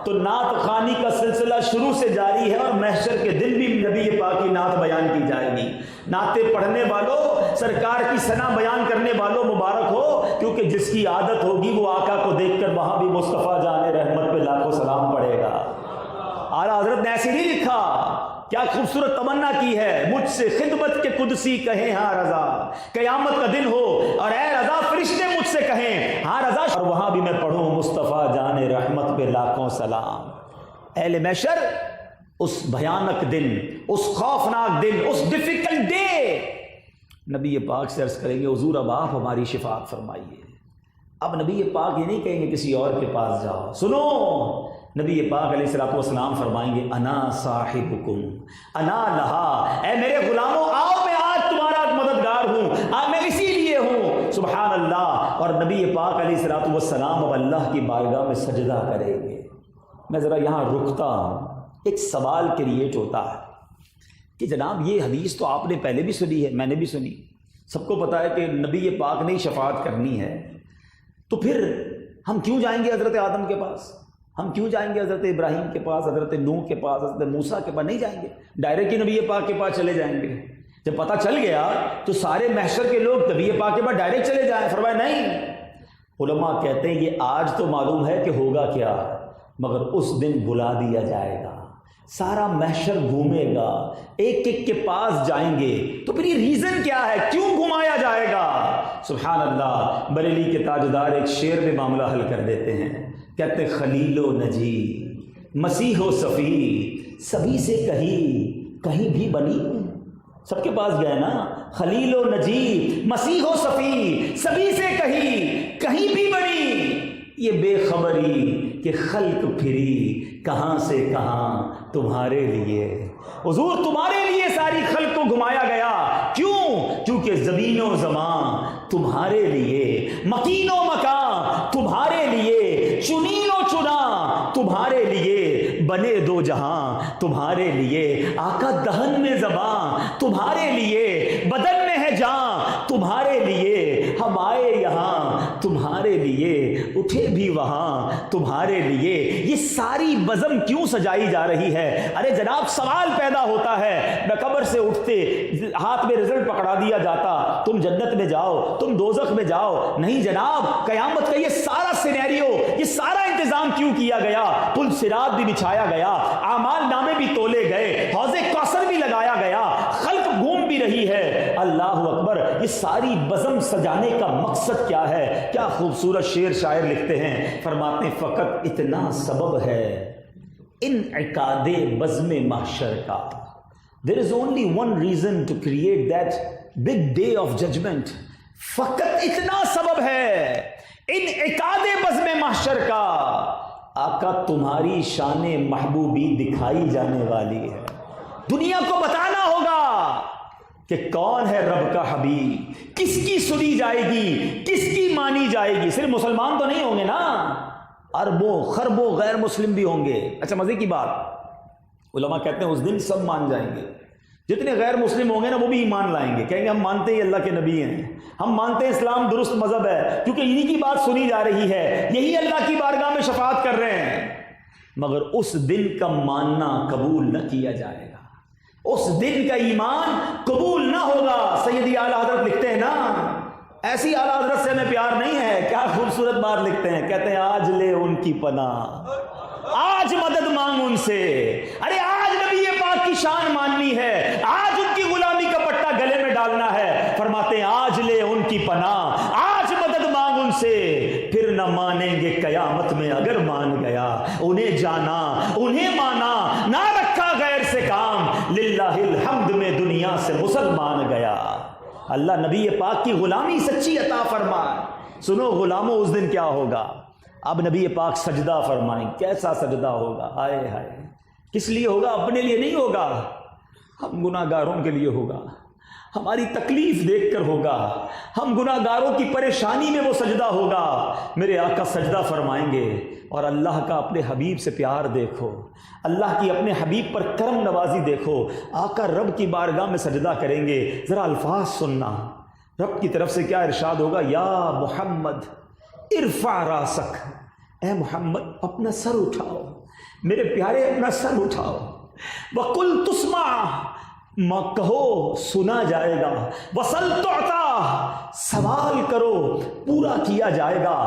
تو نعت خوانی کا سلسلہ شروع سے جاری ہے، اور محشر کے دن بھی نبی پاک کی نعت بیان کی جائے گی۔ نعتیں پڑھنے والوں، سرکار کی ثنا بیان کرنے والوں مبارک ہو، کیونکہ جس کی عادت ہوگی وہ آقا کو دیکھ کر وہاں بھی مصطفیٰ جان رحمت پہ لاکھوں سلام پڑھے گا۔ اعلیٰ حضرت نے ایسے نہیں لکھا، کیا خوبصورت تمنا کی ہے، مجھ سے خدمت کے قدسی کہیں ہاں رضا، قیامت کا دن ہو اور اے رضا فرشتے مجھ سے کہیں ہاں رضا، اور وہاں بھی میں پڑھوں مصطفیٰ جان رحمت پہ لاکھوں سلام۔ اہل محشر اس بھیانک دن، اس خوفناک دن، اس ڈیفیکلٹ ڈے نبی پاک سے عرض کریں گے حضور اب آپ ہماری شفاعت فرمائیے۔ اب نبی پاک یہ نہیں کہیں گے کسی اور کے پاس جاؤ، سنو، نبی پاک علیہ الصلوۃ والسلام فرمائیں گے انا صاحبکم انا لہا، اے میرے غلاموں آؤ میں آج تمہارا مددگار ہوں، آج میں اسی لیے ہوں، سبحان اللہ۔ اور نبی پاک علیہ الصلوۃ والسلام اب اللہ کی بارگاہ میں سجدہ کریں گے۔ میں ذرا یہاں رکتا ہوں، ایک سوال کریٹ ہوتا ہے کہ جناب یہ حدیث تو آپ نے پہلے بھی سنی ہے، میں نے بھی سنی، سب کو پتا ہے کہ نبی پاک نے شفاعت کرنی ہے، تو پھر ہم کیوں جائیں گے حضرت آدم کے پاس، ہم کیوں جائیں گے حضرت ابراہیم کے پاس، حضرت نوح کے پاس، حضرت موسیٰ کے پاس؟ نہیں جائیں گے، ڈائریکٹ ہی نبی پاک کے پاس چلے جائیں گے۔ جب پتہ چل گیا تو سارے محشر کے لوگ نبی پاک کے پاس ڈائریکٹ چلے جائیں، فرمایا نہیں۔ علماء کہتے ہیں یہ آج تو معلوم ہے کہ ہوگا کیا، مگر اس دن بلا دیا جائے گا، سارا محشر گھومے گا، ایک ایک کے پاس جائیں گے، تو پھر یہ ریزن کیا ہے، کیوں گھمایا جائے گا؟ سبحان اللہ، بریلی کے تاجدار ایک شعر میں معاملہ حل کر دیتے ہیں، کہتے خلیل و نجی مسیح و صفی سبھی سے کہیں بھی بنی، سب کے پاس گئے نا، خلیل و نجی مسیح و صفی سبھی سے کہیں بھی بنی، یہ بے خبری کہ خلق پھری کہاں سے کہاں تمہارے لیے، حضور تمہارے لیے ساری خلق کو گھمایا گیا، کیوں؟ کیونکہ زمین و زمان تمہارے لیے، مکین و مکان تمہارے لیے، چنین و چنا تمہارے لیے، بنے دو جہاں تمہارے لیے، آقا دہن میں زباں تمہارے لیے، بدن میں ہے جان تمہارے لیے، ہم آئے یہاں تمہارے لیے، اٹھے بھی وہاں تمہارے لیے، یہ ساری بزم کیوں سجائی جا رہی ہے؟ ارے جناب سوال پیدا ہوتا ہے، میں قبر سے اٹھتے ہاتھ میں رزلٹ پکڑا دیا جاتا، تم جنت میں جاؤ تم دوزخ میں جاؤ، نہیں جناب، قیامت کا یہ سارا سینیریو، یہ سارا انتظام کیوں کیا گیا؟ پل صراط بھی بچھایا گیا، اعمال نامے بھی تولے گئے، حوض کوثر بھی لگایا گیا، خلق گھوم بھی رہی ہے، اللہ اکبر، یہ ساری بزم سجانے کا مقصد کیا ہے؟ کیا خوبصورت شعر شاعر لکھتے ہیں، فرماتے ہیں فقط اتنا سبب ہے انعقاد بزم محشر کا، there is only one reason to create that big day of judgment، فقط اتنا سبب ہے انعقاد بزم محشر کا، آقا تمہاری شان محبوبی دکھائی جانے والی ہے، دنیا کو بتانا ہوگا کہ کون ہے رب کا حبیب، کس کی سنی جائے گی، کس کی مانی جائے گی۔ صرف مسلمان تو نہیں ہوں گے نا، اربوں خربوں غیر مسلم بھی ہوں گے۔ اچھا مزے کی بات، علماء کہتے ہیں اس دن سب مان جائیں گے، جتنے غیر مسلم ہوں گے نا وہ بھی ایمان لائیں گے، کہیں گے ہم مانتے ہیں اللہ کے نبی ہیں، ہم مانتے ہیں اسلام درست مذہب ہے، کیونکہ انہی کی بات سنی جا رہی ہے، یہی اللہ کی بارگاہ میں شفاعت کر رہے ہیں۔ مگر اس دن کا ماننا قبول نہ کیا جائے گا، اس دن کا ایمان قبول نہ ہوگا۔ سیدی اعلیٰ حضرت لکھتے ہیں نا، ایسی اعلیٰ حضرت سے ہمیں پیار نہیں ہے، کیا خوبصورت بات لکھتے ہیں، کہتے ہیں آج لے ان کی پناہ، آج مدد مانگ ان سے۔ ارے آج نبی پاک کی شان ماننی ہے، آج ان کی غلامی کا پٹا گلے میں ڈالنا ہے۔ فرماتے ہیں آج لے ان کی پناہ، آج مدد مانگ ان سے، پھر نہ مانیں گے قیامت میں اگر مان گیا۔ انہیں جانا، انہیں مانا، نہ رکھا غیر سے کام، للہ الحمد میں دنیا سے مسلمان گیا۔ اللہ نبی پاک کی غلامی سچی عطا فرمائے۔ سنو غلاموں، اس دن کیا ہوگا؟ اب نبی پاک سجدہ فرمائیں، کیسا سجدہ ہوگا؟ ہائے ہائے، کس لیے ہوگا؟ اپنے لیے نہیں ہوگا، ہم گناہ گاروں کے لیے ہوگا، ہماری تکلیف دیکھ کر ہوگا، ہم گناہ گاروں کی پریشانی میں وہ سجدہ ہوگا۔ میرے آقا سجدہ فرمائیں گے، اور اللہ کا اپنے حبیب سے پیار دیکھو، اللہ کی اپنے حبیب پر کرم نوازی دیکھو۔ آقا رب کی بارگاہ میں سجدہ کریں گے، ذرا الفاظ سننا، رب کی طرف سے کیا ارشاد ہوگا؟ یا محمد ارفع راسک، اے محمد اپنا سر اٹھاؤ، میرے پیارے اپنا سر اٹھاؤ۔ وَقُلْ تُسْمَعْ، کہو سنا جائے گا۔ وَسَلْ تُعْطَىٰ، سوال کرو پورا کیا جائے گا۔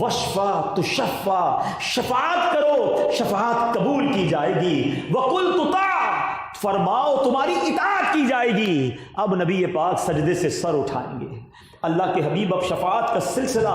وَشْفَىٰ تُشَفَّىٰ، شفاعت کرو شفاعت قبول کی جائے گی۔ وَقُلْ تُطَاعْ، فرماؤ تمہاری اطاعت کی جائے گی۔ اب نبی پاک سجدے سے سر اٹھائیں گے، اللہ کے حبیب اب شفاعت کا سلسلہ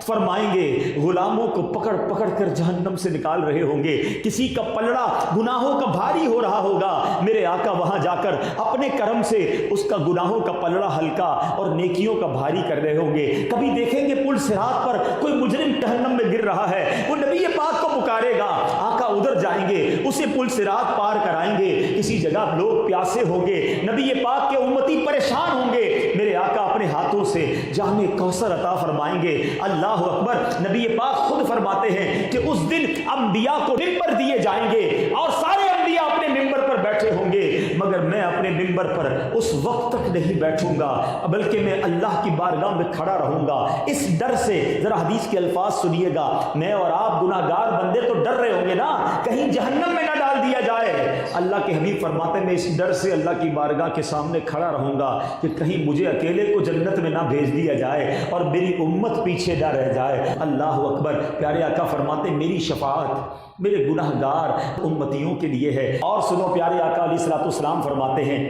فرمائیں گے، غلاموں کو پکڑ پکڑ کر جہنم سے نکال رہے ہوں گے، کسی کا پلڑا گناہوں کا بھاری ہو رہا ہوگا، میرے آقا وہاں جا کر اپنے کرم سے اس کا گناہوں کا پلڑا ہلکا اور نیکیوں کا بھاری کر رہے ہوں گے۔ کبھی دیکھیں گے پل صراط پر کوئی مجرم جہنم میں گر رہا ہے، وہ نبی پاک کو پکارے گا، آقا ادھر جائیں گے، اسے پل صراط پار کرائیں گے۔ کسی جگہ لوگ پیاسے ہوں گے، نبی پاک کے امتی پریشان ہوں گے، میرے آقا اپنے ہاتھوں سے جام کوثر عطا فرمائیں گے۔ اللہ اکبر، نبی پاک خود فرماتے ہیں کہ اس دن انبیاء کو ممبر دیے جائیں گے اور سارے انبیاء اپنے ممبر پر بیٹھے ہوں گے، مگر میں اپنے ممبر پر اس وقت تک نہیں بیٹھوں گا، بلکہ میں اللہ کی بارگاہ میں کھڑا رہوں گا اس ڈر سے۔ ذرا حدیث کے الفاظ سنیے گا، میں اور آپ گناہ گار بندے تو ڈر رہے ہوں گے نا، کہیں جہنم میں نہ ڈال دیا جائے۔ اللہ کے حبیب فرماتے ہیں میں اس ڈر سے اللہ کی بارگاہ کے سامنے کھڑا رہوں گا کہ کہیں مجھے اکیلے کو جنت میں نہ بھیج دیا جائے اور میری امت پیچھے نہ رہ جائے۔ اللہ اکبر، پیارے آقا فرماتے ہیں میری شفاعت میرے گناہ گار امتیوں کے لیے ہے۔ اور سنو، پیارے آقا علیہ الصلوۃ والسلام فرماتے ہیں،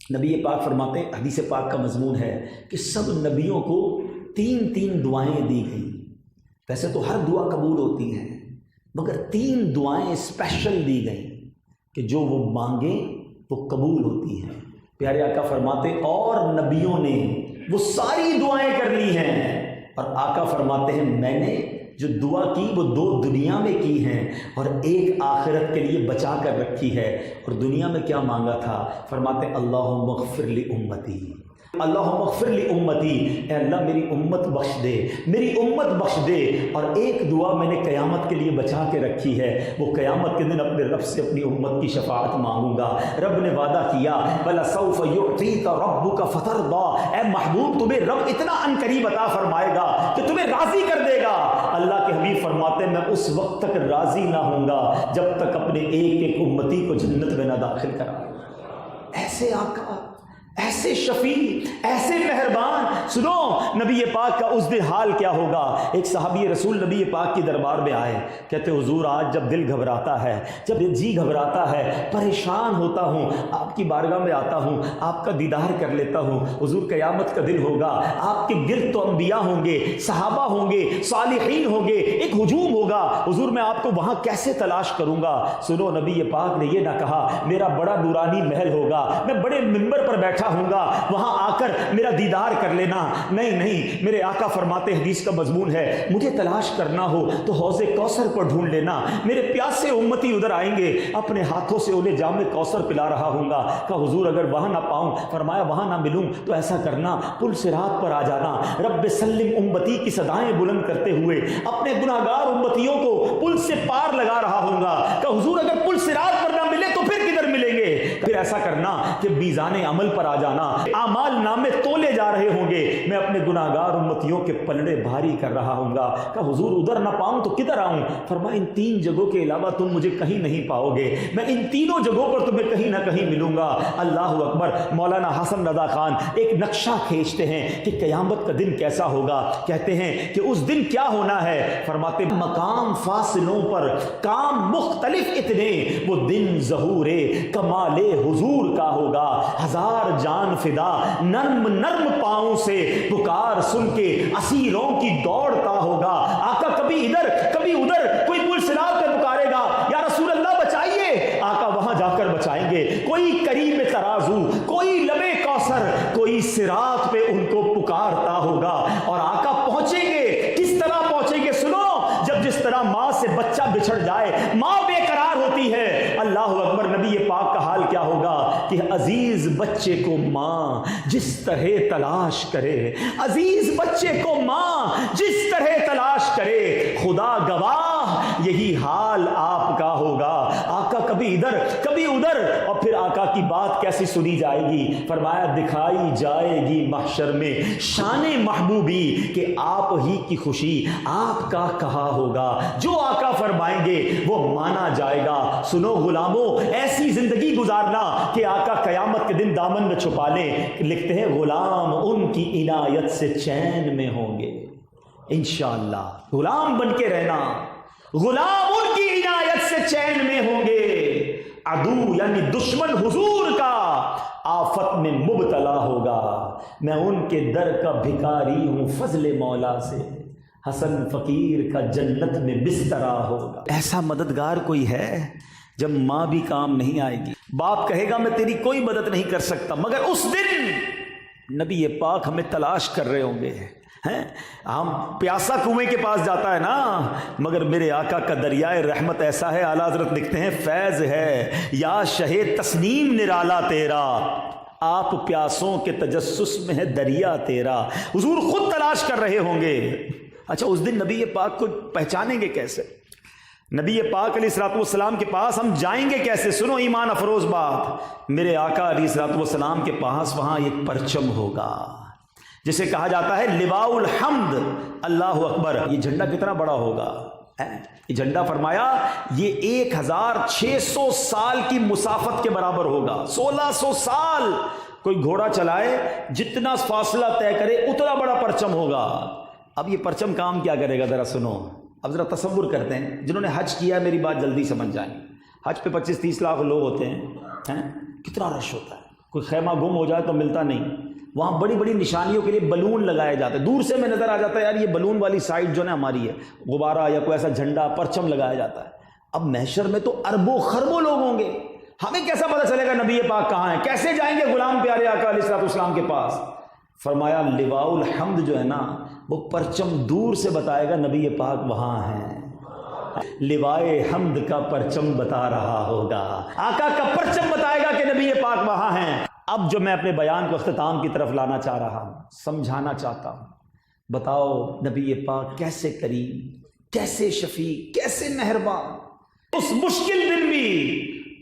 نبی پاک فرماتے ہیں، حدیث پاک کا مضمون ہے کہ سب نبیوں کو تین تین دعائیں دی گئیں۔ ویسے تو ہر دعا قبول ہوتی ہے، مگر تین دعائیں اسپیشل دی گئیں کہ جو وہ مانگیں وہ قبول ہوتی ہیں۔ پیارے آقا فرماتے ہیں اور نبیوں نے وہ ساری دعائیں کر لی ہیں، اور آقا فرماتے ہیں میں نے جو دعا کی وہ دو دنیا میں کی ہیں اور ایک آخرت کے لیے بچا کر رکھی ہے۔ اور دنیا میں کیا مانگا تھا؟ فرماتے ہیں اللہم اغفر لی امتی، اللہم اغفر لی امتی، اے اللہ میری امت بخش دے، میری امت بخش دے۔ اور ایک دعا میں نے قیامت کے لیے بچا کے رکھی ہے، وہ قیامت کے دن اپنے رب سے اپنی امت کی شفاعت مانگوں گا۔ رب نے وعدہ کیا وَلَسَوْفَ يُعْطِيكَ رَبُّكَ فَتَرْضَىٰ، اے محبوب تمہیں رب اتنا عنقریب عطا فرمائے گا کہ تمہیں راضی کر دے گا۔ اللہ کے حبیب فرماتے ہیں میں اس وقت تک راضی نہ ہوں گا جب تک اپنے ایک ایک امتی کو جنت میں نہ داخل کرا۔ ایسے آقا، ایسے شفیع، ایسے مہربان۔ سنو نبی پاک کا اس دن حال کیا ہوگا۔ ایک صحابی رسول نبی پاک کی دربار میں آئے، کہتے حضور آج جب دل گھبراتا ہے، جب جی گھبراتا ہے، پریشان ہوتا ہوں، آپ کی بارگاہ میں آتا ہوں، آپ کا دیدار کر لیتا ہوں۔ حضور قیامت کا دن ہوگا، آپ کے گرد تو انبیاء ہوں گے، صحابہ ہوں گے، صالحین ہوں گے، ایک ہجوم ہوگا، حضور میں آپ کو وہاں کیسے تلاش کروں گا؟ سنو نبی پاک نے یہ نہ کہا میرا بڑا نورانی محل ہوگا، میں بڑے منبر پر بیٹھا ہوں گا، وہاں آ کر میرا دیدار کر لینا۔ نہیں نہیں، میرے آقا فرماتے حدیث کا مضمون ہے مجھے تلاش کرنا ہو تو حوض کوثر پر ڈھونڈ لینا، میرے پیاسے امتی ادھر آئیں گے، اپنے ہاتھوں سے انہیں جام کوثر پلا رہا ہوں گا۔ کہا حضور اگر وہاں نہ پاؤں، فرمایا وہاں نہ ملوں تو ایسا کرنا پل صراط پر آ جانا، رب سلم امتی کی صدائیں بلند کرتے ہوئے اپنے گناہ گار امتیوں کو پل سے پار لگا رہا ہوں گا۔ کہا حضور اگر پل صراط پر نہ ملے تو پھر کدھر ملیں گے؟ پھر ایسا کرنا کہ میزان عمل پر آ جانا، اعمال نامے تولے جا رہے ہوں گے، میں اپنے گناہگار امتیوں کے پلڑے بھاری کر رہا ہوں گا۔ کہ حضور ادھر نہ پاؤں تو کدھر آؤں؟ فرمایا ان 3 جگہوں کے علاوہ تم مجھے کہیں نہیں پاؤ گے، میں ان تینوں جگہوں پر تمہیں کہیں نہ کہیں ملوں گا۔ اللہ اکبر۔ مولانا حسن رضا خان ایک نقشہ کھینچتے ہیں کہ قیامت کا دن کیسا ہوگا، کہتے ہیں کہ اس دن کیا ہونا ہے، فرماتے مقام فاصلوں پر کام مختلف اتنے، وہ دن ظہور کمال حضور کا ہوگا، 1000 جان فدا نرم نرم پاؤں سے پکار سن کے اسیروں کی دوڑتا ہوگا۔ آقا کبھی ادھر کبھی ادھر، کوئی پل صراط پہ پکارے گا یا رسول اللہ بچائیے، آقا وہاں جا کر بچائیں گے، کوئی قریب ترازو، کوئی لبے کوثر، کوئی صراط پہ ان کو پکارتا ہوگا، اور آقا پہنچیں گے۔ کس طرح پہنچیں گے؟ سنو، جب جس طرح ماں سے بچہ بچھڑ جائے، ماں بے قرار ہوتی ہے، اللہ اکبر، نبی پاک کا حال کیا ہوگا کہ عزیز بچے کو ماں جس طرح تلاش کرے، عزیز بچے کو ماں جس طرح تلاش کرے، خدا گواہ یہی حال آپ کا ہوگا۔ آقا کبھی ادھر کبھی ادھر، اور پھر آقا کی بات کیسی سنی جائے گی؟ فرمایا دکھائی جائے گی محشر میں شان محبوبی کہ آپ ہی کی خوشی آپ کا کہا ہوگا، جو آقا فرمائیں گے وہ مانا جائے گا۔ سنو غلاموں، ایسی زندگی گزارنا کہ آقا قیامت کے دن دامن میں چھپا لیں۔ لکھتے ہیں غلام ان کی عنایت سے چین میں ہوں گے، انشاءاللہ غلام بن کے رہنا، غلام ان کی عنایت سے چین میں ہوں گے۔ عدو یعنی دشمن حضور کا آفت میں مبتلا ہوگا، میں ان کے در کا بھکاری ہوں فضل مولا سے، حسن فقیر کا جنت میں بسترا ہوگا۔ ایسا مددگار کوئی ہے؟ جب ماں بھی کام نہیں آئے گی، باپ کہے گا میں تیری کوئی مدد نہیں کر سکتا، مگر اس دن نبی پاک ہمیں تلاش کر رہے ہوں گے۔ ہم پیاسا کنویں کے پاس جاتا ہے نا، مگر میرے آقا کا دریائے رحمت ایسا ہے، اعلیٰ حضرت لکھتے ہیں فیض ہے یا شہ تسنیم نرالا تیرا، آپ پیاسوں کے تجسس میں ہے دریا تیرا۔ حضور خود تلاش کر رہے ہوں گے۔ اچھا اس دن نبی پاک کو پہچانیں گے کیسے؟ نبی پاک علیہ الصلوۃ والسلام کے پاس ہم جائیں گے کیسے؟ سنو ایمان افروز بات، میرے آقا علیہ الصلوۃ والسلام کے پاس وہاں ایک پرچم ہوگا جسے کہا جاتا ہے لواء الحمد۔ اللہ اکبر، یہ جھنڈا کتنا بڑا ہوگا؟ یہ جھنڈا فرمایا یہ 1600 سال کی مسافت کے برابر ہوگا، 1600 سال کوئی گھوڑا چلائے جتنا فاصلہ طے کرے اتنا بڑا پرچم ہوگا۔ اب یہ پرچم کام کیا کرے گا ذرا سنو، اب ذرا تصور کرتے ہیں، جنہوں نے حج کیا ہے میری بات جلدی سمجھ جائیں، حج پہ 25-30 لاکھ لوگ ہوتے ہیں، کتنا رش ہوتا ہے، کوئی خیمہ گم ہو جائے تو ملتا نہیں، وہاں بڑی بڑی نشانیوں کے لیے بلون لگائے جاتے ہیں، دور سے میں نظر آ جاتا ہے یار یہ بلون والی سائڈ جو ہے ہماری ہے، غبارہ یا کوئی ایسا جھنڈا پرچم لگایا جاتا ہے۔ اب محشر میں تو اربوں خربوں لوگ ہوں گے، ہمیں کیسا پتہ چلے گا نبی پاک کہاں ہیں؟ کیسے جائیں گے غلام پیارے آقا علیہ الصلوۃ والسلام کے پاس؟ فرمایا لواء الحمد جو ہے نا وہ پرچم دور سے بتائے گا نبی پاک وہاں ہیں، لوائے حمد کا پرچم بتا رہا ہوگا، آقا کا پرچم بتائے گا کہ نبی پاک وہاں ہیں۔ اب جو میں اپنے بیان کو اختتام کی طرف لانا چاہ رہا ہوں، سمجھانا چاہتا ہوں، بتاؤ نبی پاک کیسے کریم، کیسے شفیع، کیسے مہربان، اس مشکل دن بھی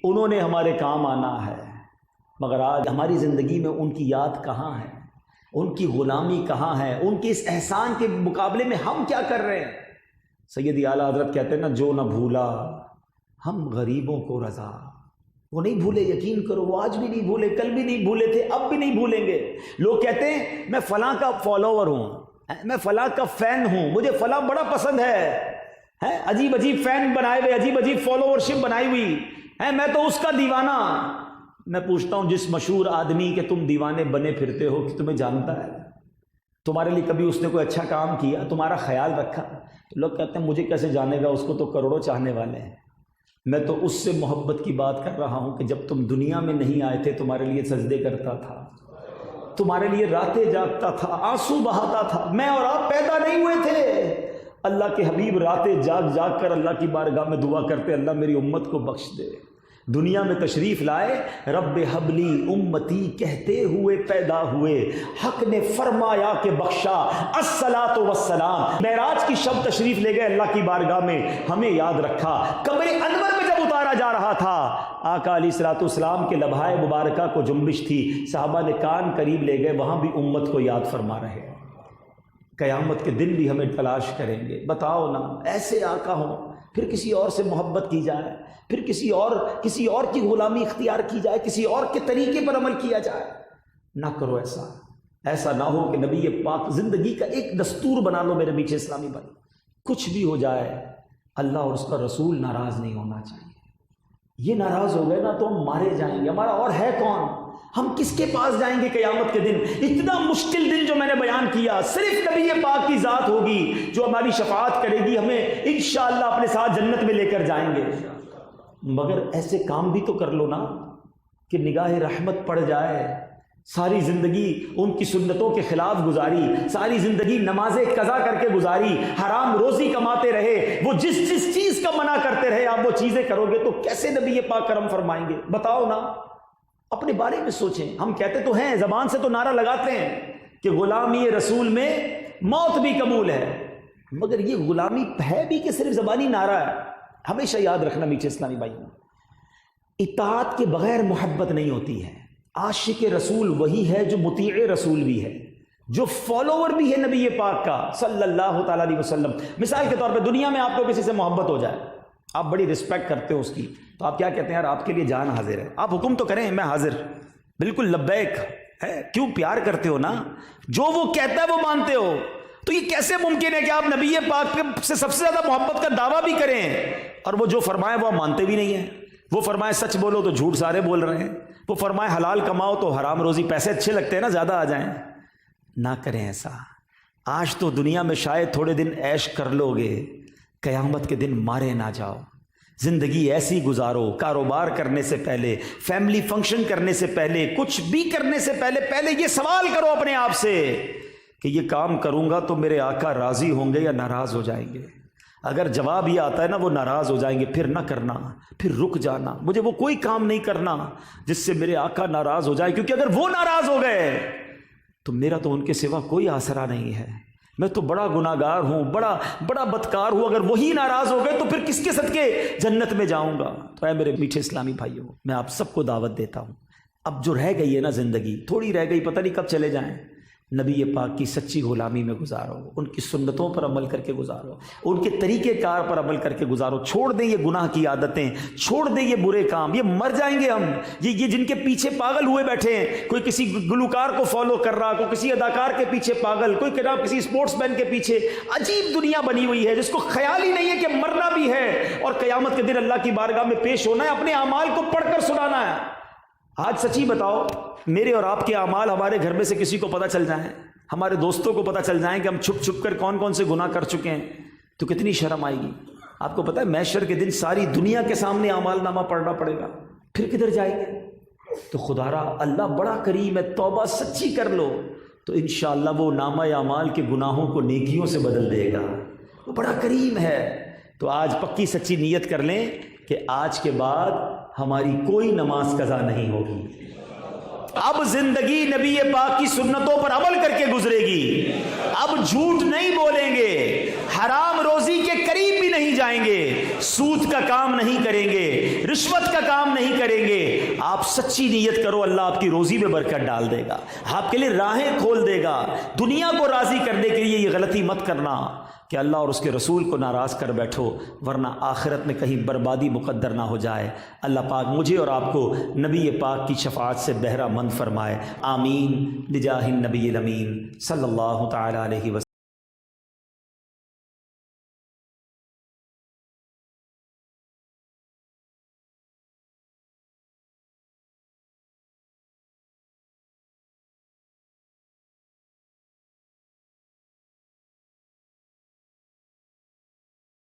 انہوں نے ہمارے کام آنا ہے، مگر آج ہماری زندگی میں ان کی یاد کہاں ہے، ان کی غلامی کہاں ہے، ان کے اس احسان کے مقابلے میں ہم کیا کر رہے ہیں؟ سیدی اعلیٰ حضرت کہتے ہیں نا جو نہ بھولا ہم غریبوں کو رضا، وہ نہیں بھولے، یقین کرو وہ آج بھی نہیں بھولے، کل بھی نہیں بھولے تھے، اب بھی نہیں بھولیں گے۔ لوگ کہتے ہیں میں فلاں کا فالوور ہوں، میں فلاں کا فین ہوں، مجھے فلاں بڑا پسند ہے، عجیب عجیب فین بنائے ہوئے، عجیب عجیب فالوورشپ بنائی ہوئی ہے، میں تو اس کا دیوانہ۔ میں پوچھتا ہوں جس مشہور آدمی کے تم دیوانے بنے پھرتے ہو کہ تمہیں جانتا ہے؟ تمہارے لیے کبھی اس نے کوئی اچھا کام کیا، تمہارا خیال رکھا؟ لوگ کہتے ہیں مجھے کیسے جانے گا، اس کو تو کروڑوں چاہنے والے ہیں۔ میں تو اس سے محبت کی بات کر رہا ہوں کہ جب تم دنیا میں نہیں آئے تھے تمہارے لیے سجدے کرتا تھا، تمہارے لیے راتیں جاگتا تھا، آنسو بہاتا تھا، میں اور آپ پیدا نہیں ہوئے تھے، اللہ کے حبیب راتیں جاگ جاگ کر اللہ کی بارگاہ میں دعا کرتے اللہ میری امت کو بخش دے۔ دنیا میں تشریف لائے، رب حبلی امتی کہتے ہوئے پیدا ہوئے، حق نے فرمایا کہ بخشا الصلاۃ والسلام۔ معراج کی شب تشریف لے گئے اللہ کی بارگاہ میں، ہمیں یاد رکھا، قبر انور میں جب اتارا مارا جا رہا تھا، آقا علیہ الصلوۃ والسلام کے لبھائے مبارکہ کو جنبش تھی، صحابہ نے کان قریب لے گئے، وہاں بھی امت کو یاد فرما رہے ہیں۔ قیامت کے دن بھی ہمیں تلاش کریں گے، بتاؤ نا ایسے آقا ہوں، پھر کسی اور سے محبت کی جائے، پھر کسی اور کی غلامی اختیار کی جائے، کسی اور کے طریقے پر عمل کیا جائے۔ نہ کرو ایسا نہ ہو کہ نبی پاک زندگی کا ایک دستور بنا لو میرے میٹھے اسلامی بھائی، کچھ بھی ہو جائے اللہ اور اس کا رسول ناراض نہیں ہونا چاہیے۔ یہ ناراض ہو گئے نا تو ہم مارے جائیں گے، ہمارا اور ہے کون؟ ہم کس کے پاس جائیں گے قیامت کے دن؟ اتنا مشکل دن جو میں نے بیان کیا، صرف نبی پاک کی ذات ہوگی جو ہماری شفاعت کرے گی، ہمیں انشاءاللہ اپنے ساتھ جنت میں لے کر جائیں گے۔ مگر ایسے کام بھی تو کر لو نا کہ نگاہ رحمت پڑ جائے۔ ساری زندگی ان کی سنتوں کے خلاف گزاری، ساری زندگی نمازیں قضا کر کے گزاری، حرام روزی کماتے رہے، وہ جس چیز کا منع کرتے رہے آپ وہ چیزیں کرو گے تو کیسے نبی پاک کرم فرمائیں گے؟ بتاؤ نا، اپنے بارے میں سوچیں۔ ہم کہتے تو ہیں، زبان سے تو نعرہ لگاتے ہیں کہ غلامی رسول میں موت بھی قبول ہے، مگر یہ غلامی ہے بھی کہ صرف زبانی نعرہ ہے؟ ہمیشہ یاد رکھنا میٹھے اسلامی بھائی، اطاعت کے بغیر محبت نہیں ہوتی ہے۔ عاشق رسول وہی ہے جو مطیع رسول بھی ہے، جو فالوور بھی ہے نبی پاک کا صلی اللہ تعالیٰ علیہ وسلم۔ مثال کے طور پہ دنیا میں آپ کو کسی سے محبت ہو جائے، آپ بڑی رسپیکٹ کرتے ہو اس کی، تو آپ کیا کہتے ہیں؟ یار آپ کے لیے جان حاضر ہے، آپ حکم تو کریں میں حاضر، بالکل لبیک ہے۔ کیوں؟ پیار کرتے ہو نا، جو وہ کہتا ہے وہ مانتے ہو۔ تو یہ کیسے ممکن ہے کہ آپ نبی پاک سے سب سے زیادہ محبت کا دعویٰ بھی کریں اور وہ جو فرمائے وہ آپ مانتے بھی نہیں ہیں؟ وہ فرمائے سچ بولو تو جھوٹ سارے بول رہے ہیں، وہ فرمائے حلال کماؤ تو حرام روزی، پیسے اچھے لگتے ہیں نا زیادہ آ جائیں۔ نہ کریں ایسا۔ آج تو دنیا میں شاید تھوڑے دن عیش کر لو گے، قیامت کے دن مارے نہ جاؤ۔ زندگی ایسی گزارو، کاروبار کرنے سے پہلے، فیملی فنکشن کرنے سے پہلے، کچھ بھی کرنے سے پہلے یہ سوال کرو اپنے آپ سے کہ یہ کام کروں گا تو میرے آقا راضی ہوں گے یا ناراض ہو جائیں گے؟ اگر جواب یہ آتا ہے نا وہ ناراض ہو جائیں گے، پھر نہ کرنا، پھر رک جانا۔ مجھے وہ کوئی کام نہیں کرنا جس سے میرے آقا ناراض ہو جائے، کیونکہ اگر وہ ناراض ہو گئے تو میرا تو ان کے سوا کوئی آسرا نہیں ہے، میں تو بڑا گناہگار ہوں، بڑا بدکار ہوں۔ اگر وہی ناراض ہو گئے تو پھر کس کے صدقے جنت میں جاؤں گا؟ تو اے میرے میٹھے اسلامی بھائیوں، میں آپ سب کو دعوت دیتا ہوں، اب جو رہ گئی ہے نا زندگی، تھوڑی رہ گئی، پتہ نہیں کب چلے جائیں، نبی پاک کی سچی غلامی میں گزارو، ان کی سنتوں پر عمل کر کے گزارو، ان کے طریقہ کار پر عمل کر کے گزارو۔ چھوڑ دیں یہ گناہ کی عادتیں، چھوڑ دیں یہ برے کام، یہ مر جائیں گے ہم۔ یہ جن کے پیچھے پاگل ہوئے بیٹھے ہیں، کوئی کسی گلوکار کو فالو کر رہا، کوئی کسی اداکار کے پیچھے پاگل، کوئی کسی اسپورٹس مین کے پیچھے، عجیب دنیا بنی ہوئی ہے جس کو خیال ہی نہیں ہے کہ مرنا بھی ہے اور قیامت کے دن اللہ کی بارگاہ میں پیش ہونا ہے، اپنے اعمال کو پڑھ کر سنانا ہے۔ آج سچی بتاؤ، میرے اور آپ کے اعمال ہمارے گھر میں سے کسی کو پتہ چل جائیں، ہمارے دوستوں کو پتہ چل جائیں کہ ہم چھپ چھپ کر کون سے گناہ کر چکے ہیں، تو کتنی شرم آئے گی۔ آپ کو پتہ ہے محشر کے دن ساری دنیا کے سامنے اعمال نامہ پڑھنا پڑے گا، پھر کدھر جائیں گے؟ تو خدا را اللہ بڑا کریم ہے، توبہ سچی کر لو تو انشاءاللہ وہ نامہ اعمال کے گناہوں کو نیکیوں سے بدل دے گا، وہ بڑا کریم ہے۔ تو آج پکی سچی نیت کر لیں کہ آج کے بعد ہماری کوئی نماز قضا نہیں ہوگی، اب زندگی نبی پاک کی سنتوں پر عمل کر کے گزرے گی، اب جھوٹ نہیں بولیں گے، حرام روزی کے قریب بھی نہیں جائیں گے، سود کا کام نہیں کریں گے، رشوت کا کام نہیں کریں گے۔ آپ سچی نیت کرو، اللہ آپ کی روزی میں برکت ڈال دے گا، آپ کے لیے راہیں کھول دے گا۔ دنیا کو راضی کرنے کے لیے یہ غلطی مت کرنا کہ اللہ اور اس کے رسول کو ناراض کر بیٹھو، ورنہ آخرت میں کہیں بربادی مقدر نہ ہو جائے۔ اللہ پاک مجھے اور آپ کو نبی پاک کی شفاعت سے بہرہ مند فرمائے، آمین بجاہ النبی الامین صلی اللہ تعالی علیہ وسلم۔